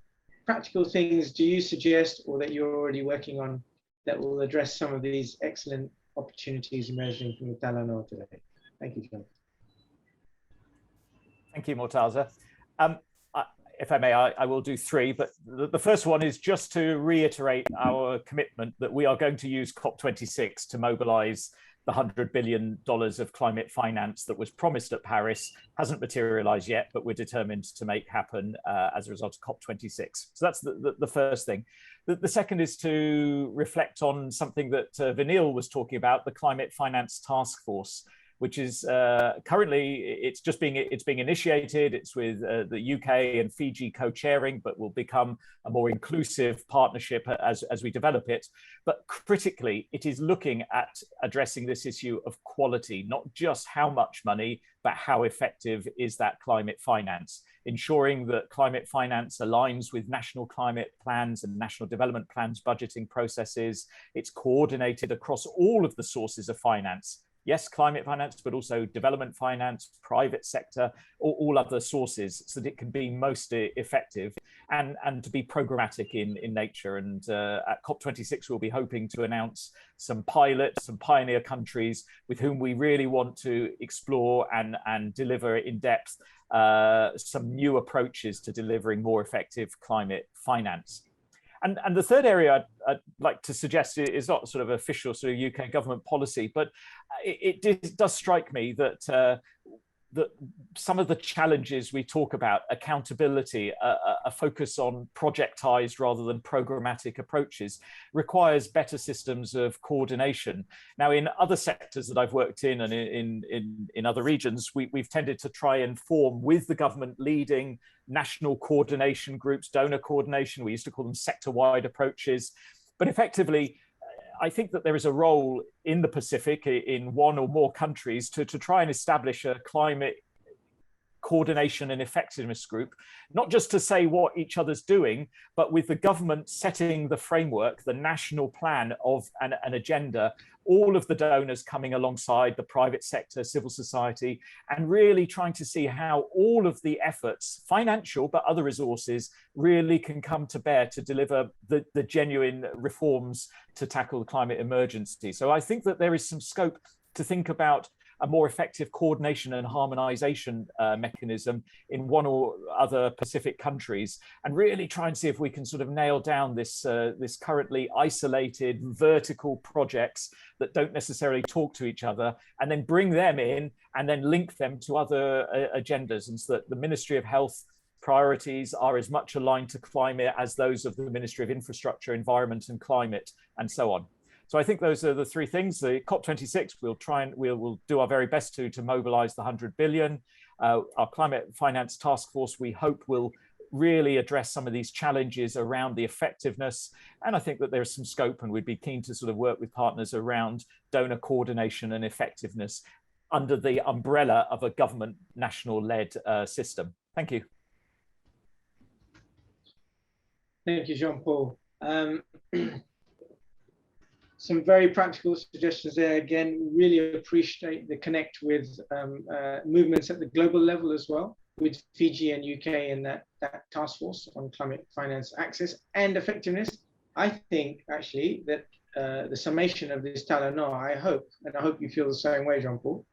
practical things do you suggest, or that you're already working on, that will address some of these excellent opportunities emerging from the Talanoa today? Thank you, John. Thank you, Moortaza. If I may, I will do 3, but the first one is just to reiterate our commitment that we are going to use COP26 to mobilize the $100 billion of climate finance that was promised at Paris. Hasn't materialized yet, but we're determined to make happen as a result of COP26. So that's the first thing. The second is to reflect on something that Vanille was talking about, the Climate Finance Task Force, which is currently, it's being initiated. It's with the UK and Fiji co-chairing, but will become a more inclusive partnership as we develop it. But critically, it is looking at addressing this issue of quality, not just how much money, but how effective is that climate finance, ensuring that climate finance aligns with national climate plans and national development plans, budgeting processes. It's coordinated across all of the sources of finance. Yes, climate finance, but also development finance, private sector, all other sources, so that it can be most effective and to be programmatic in nature. And at COP26, we'll be hoping to announce some pilots, some pioneer countries with whom we really want to explore and deliver in depth some new approaches to delivering more effective climate finance. And the third area I'd like to suggest is not sort of official sort of UK government policy, but it does strike me that some of the challenges we talk about, accountability, a focus on projectized rather than programmatic approaches, requires better systems of coordination. Now, in other sectors that I've worked in and in other regions, we've tended to try and form with the government leading national coordination groups, donor coordination. We used to call them sector-wide approaches. But effectively, I think that there is a role in the Pacific, in one or more countries, to try and establish a climate coordination and effectiveness group, not just to say what each other's doing, but with the government setting the framework, the national plan of an agenda, all of the donors coming alongside the private sector, civil society, and really trying to see how all of the efforts, financial but other resources, really can come to bear to deliver the genuine reforms to tackle the climate emergency. So I think that there is some scope to think about a more effective coordination and harmonization mechanism in one or other Pacific countries, and really try and see if we can sort of nail down this currently isolated vertical projects that don't necessarily talk to each other, and then bring them in and then link them to other agendas, and so that the Ministry of Health priorities are as much aligned to climate as those of the Ministry of Infrastructure, Environment and Climate, and so on. So I think those are the three things. The COP26, we'll do our very best to mobilize the 100 billion. Our climate finance task force, we hope, will really address some of these challenges around the effectiveness. And I think that there's some scope, and we'd be keen to sort of work with partners around donor coordination and effectiveness under the umbrella of a government national-led system. Thank you. Thank you, Jean-Paul. Some very practical suggestions there. Again, really appreciate the connect with movements at the global level as well, with Fiji and UK and that task force on climate finance access and effectiveness. I think actually that the summation of this Talanoa, I hope you feel the same way, Jean-Paul,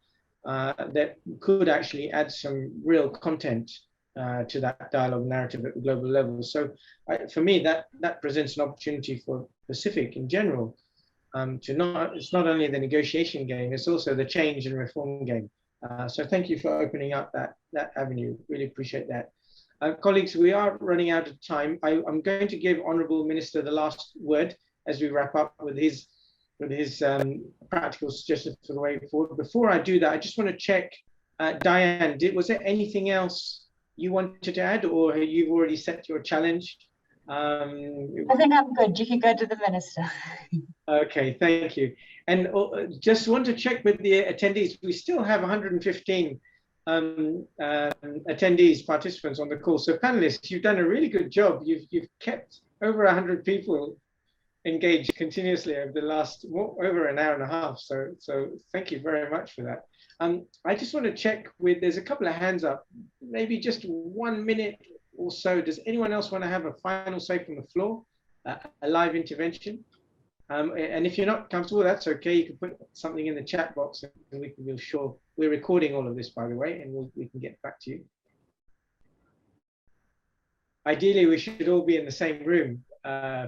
that could actually add some real content to that dialogue narrative at the global level. So for me, that presents an opportunity for Pacific in general. It's not only the negotiation game, it's also the change and reform game. So thank you for opening up that avenue. Really appreciate that. Colleagues, we are running out of time. I'm going to give Honourable Minister the last word as we wrap up with his practical suggestions for the way forward. Before I do that, I just want to check, Diane, was there anything else you wanted to add, or you've already set your challenge? I think I'm good. You can go to the Minister. Okay, thank you. And just want to check with the attendees. We still have 115 attendees, participants on the call. So panelists, you've done a really good job. You've kept over 100 people engaged continuously over the last over an hour and a half. So thank you very much for that. I just want to check with, there's a couple of hands up, maybe just 1 minute or so. Does anyone else want to have a final say from the floor, a live intervention? And if you're not comfortable, that's okay. You can put something in the chat box, and we can be sure. We're recording all of this, by the way, and we can get back to you. Ideally, we should all be in the same room,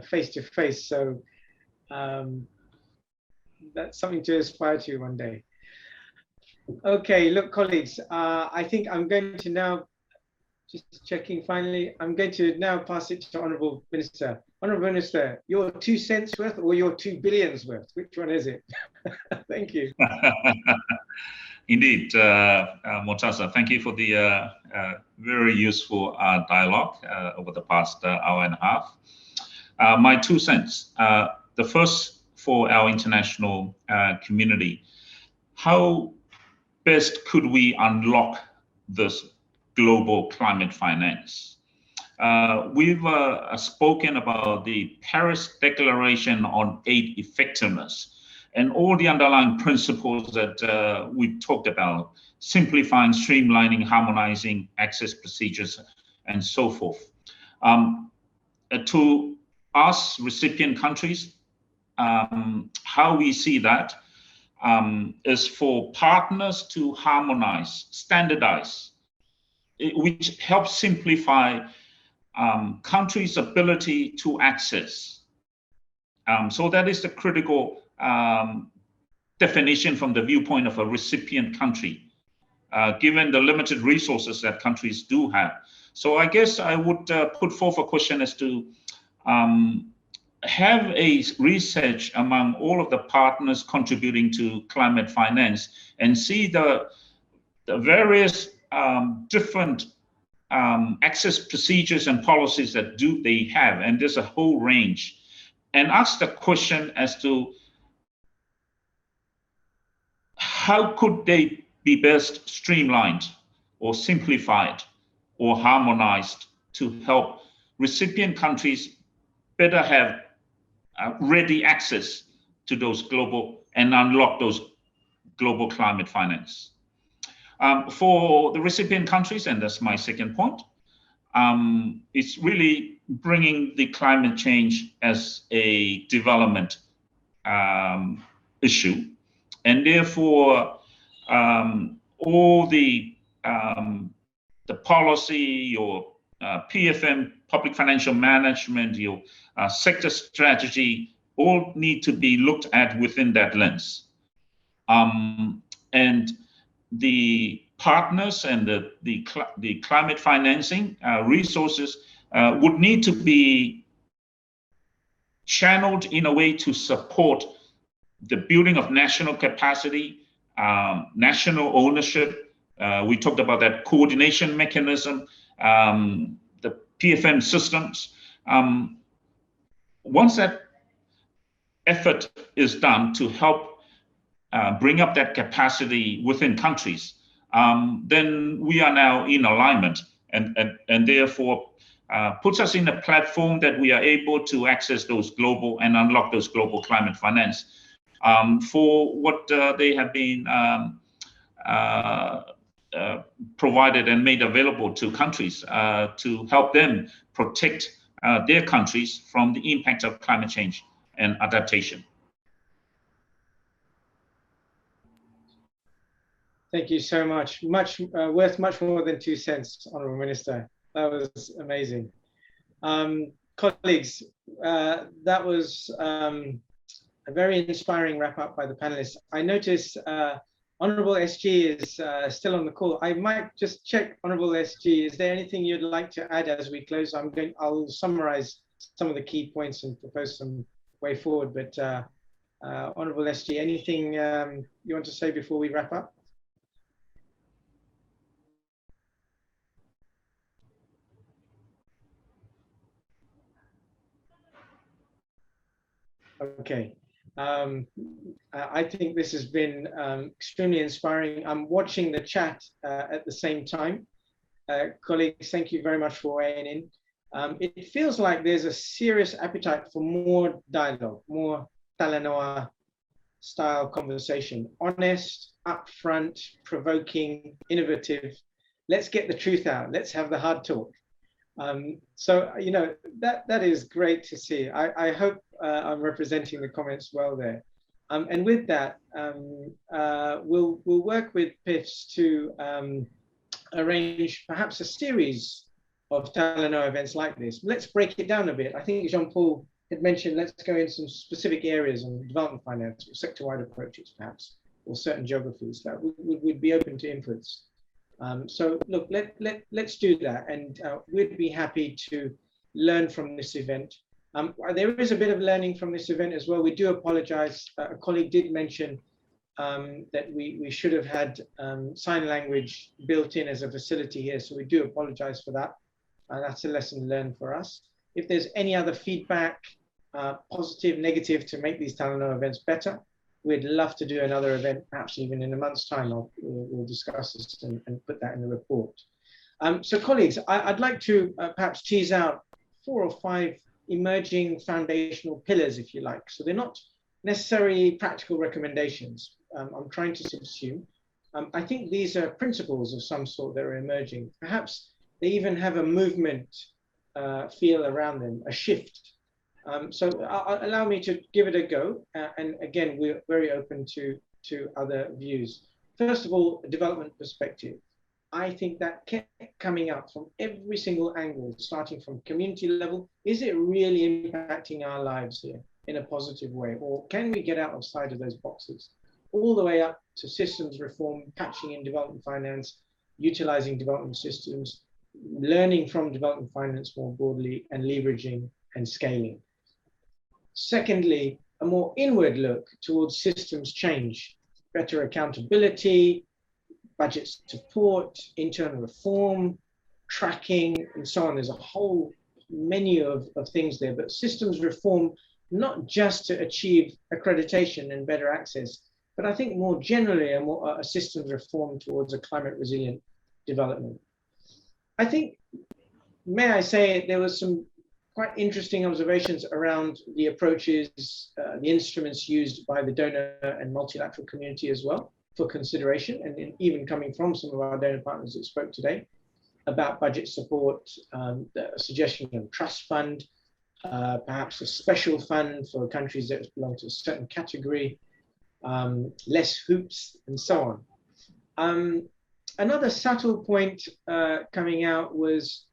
face to face. So that's something to aspire to one day. Okay, look, colleagues, I think I'm going to now, just checking finally, I'm going to now pass it to Honourable Minister. Honourable Minister, your 2 cents worth or your 2 billions worth? Which one is it? Thank you. Indeed, Moortaza, thank you for the very useful dialogue over the past hour and a half. My 2 cents, the first for our international community, how best could we unlock this global climate finance? We've spoken about the Paris Declaration on Aid Effectiveness and all the underlying principles that we talked about, simplifying, streamlining, harmonizing access procedures, and so forth. To us, recipient countries, how we see that is for partners to harmonize, standardize, which helps simplify countries' ability to access. So that is the critical definition from the viewpoint of a recipient country. given the limited resources that countries do have. So I guess I would put forth a question as to have a research among all of the partners contributing to climate finance and see the various different access procedures and policies that they have, and there's a whole range, and ask the question as to how could they be best streamlined or simplified or harmonized to help recipient countries better have ready access to those global and unlock those global climate finance. For the recipient countries, and that's my second point, it's really bringing the climate change as a development issue, and therefore all the policy, your PFM, public financial management, your sector strategy, all need to be looked at within that lens. And the partners and the climate financing resources would need to be channeled in a way to support the building of national capacity, national ownership. We talked about that coordination mechanism, the PFM systems. Once that effort is done to help bring up that capacity within countries, then we are now in alignment, and therefore puts us in a platform that we are able to access those global and unlock those global climate finance for what they have been provided and made available to countries to help them protect their countries from the impact of climate change and adaptation. Thank you so much. Worth much more than 2 cents, Honourable Minister. That was amazing. Colleagues, that was a very inspiring wrap up by the panelists. I notice Honourable SG is still on the call. I might just check, Honourable SG, is there anything you'd like to add as we close? I'll summarise some of the key points and propose some way forward. But Honourable SG, anything you want to say before we wrap up? Okay. I think this has been extremely inspiring. I'm watching the chat at the same time. Colleagues, thank you very much for weighing in. It feels like there's a serious appetite for more dialogue, more Talanoa style conversation, honest, upfront, provoking, innovative. Let's get the truth out. Let's have the hard talk. So, you know, that is great to see. I hope I'm representing the comments well there. And with that, we'll work with PIFs to arrange perhaps a series of Talanoa events like this. Let's break it down a bit. I think Jean-Paul had mentioned, let's go in some specific areas on development finance, or sector-wide approaches perhaps, or certain geographies that would be open to inputs. So look, let's do that, and we'd be happy to learn from this event. There is a bit of learning from this event as well. We do apologize. A colleague did mention that we should have had sign language built in as a facility here, so we do apologize for that. That's a lesson learned for us. If there's any other feedback, positive, negative, to make these Talanoa events better, we'd love to do another event, perhaps even in a month's time. We'll discuss this and put that in the report. So colleagues, I'd like to perhaps tease out 4 or 5 emerging foundational pillars, if you like. So they're not necessarily practical recommendations. I'm trying to subsume. I think these are principles of some sort that are emerging. Perhaps they even have a movement feel around them, a shift. So allow me to give it a go. And again, we're very open to other views. First of all, a development perspective. I think that kept coming up from every single angle, starting from community level. Is it really impacting our lives here in a positive way? Or can we get outside of those boxes? all the way up to systems reform, patching in development finance, utilizing development systems, learning from development finance more broadly, and leveraging and scaling. Secondly, a more inward look towards systems change, better accountability, budget support, internal reform, tracking, and so on. There's a whole menu of things there, but systems reform, not just to achieve accreditation and better access, but I think more generally a systems reform towards a climate resilient development. I think, may I say, there was some quite interesting observations around the approaches, the instruments used by the donor and multilateral community as well for consideration, and even coming from some of our donor partners that spoke today about budget support, the suggestion of a trust fund, perhaps a special fund for countries that belong to a certain category, less hoops, and so on. Another subtle point coming out was,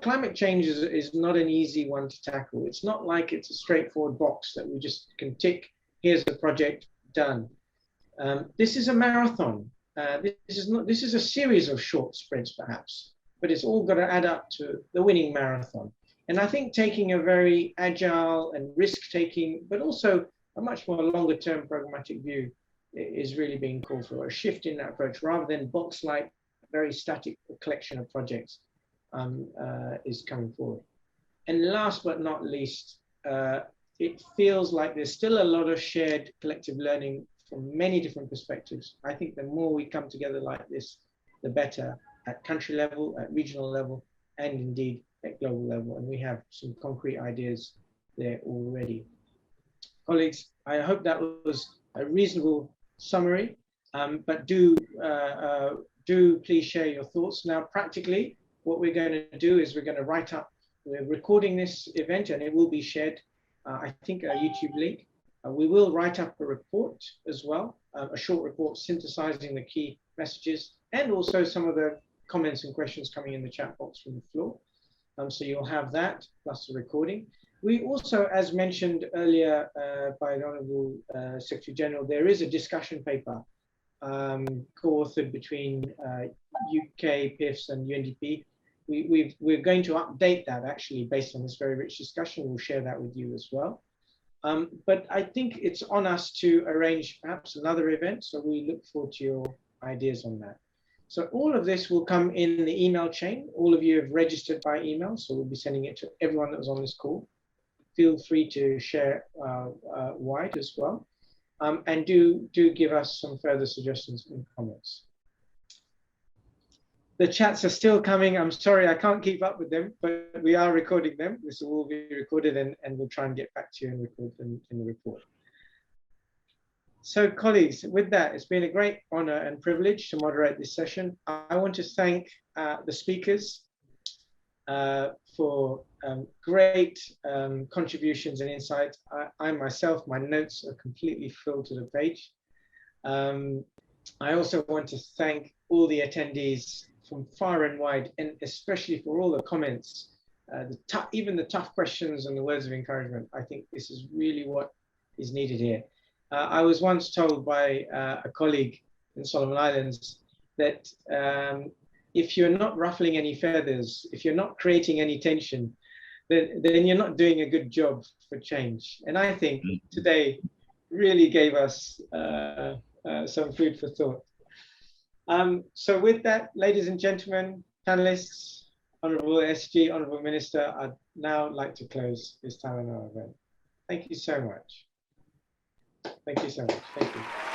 climate change is not an easy one to tackle. It's not like it's a straightforward box that we just can tick, here's the project, done. This is a marathon. This is a series of short sprints perhaps, but it's all got to add up to the winning marathon. And I think taking a very agile and risk-taking, but also a much more longer-term pragmatic view is really being called for, a shift in that approach rather than box-like, very static collection of projects is coming forward. And last but not least, it feels like there's still a lot of shared collective learning from many different perspectives. I think the more we come together like this, the better, at country level, at regional level, and indeed at global level. And we have some concrete ideas there already. Colleagues, I hope that was a reasonable summary, but do please share your thoughts. Now, practically, what we're going to do is we're going to write up, we're recording this event and it will be shared, I think, a YouTube link. We will write up a report as well, a short report synthesizing the key messages and also some of the comments and questions coming in the chat box from the floor. So you'll have that plus the recording. We also, as mentioned earlier by the Honourable Secretary General, there is a discussion paper co-authored between UK, PIFs and UNDP. We're going to update that actually based on this very rich discussion. We'll share that with you as well. But I think it's on us to arrange perhaps another event. So we look forward to your ideas on that. So all of this will come in the email chain. All of you have registered by email, so we'll be sending it to everyone that was on this call. Feel free to share wide as well. And do give us some further suggestions and comments. The chats are still coming. I'm sorry, I can't keep up with them, but we are recording them. This will be recorded and we'll try and get back to you and record them in the report. So colleagues, with that, it's been a great honor and privilege to moderate this session. I want to thank the speakers for great contributions and insights. I myself, my notes are completely filled to the page. I also want to thank all the attendees from far and wide, and especially for all the comments, even the tough questions and the words of encouragement. I think this is really what is needed here. I was once told by a colleague in Solomon Islands that if you're not ruffling any feathers, if you're not creating any tension, then you're not doing a good job for change. And I think today really gave us some food for thought. So with that, ladies and gentlemen, panelists, Honourable SG, Honourable Minister, I'd now like to close this Talanoa event. Thank you so much. Thank you so much. Thank you.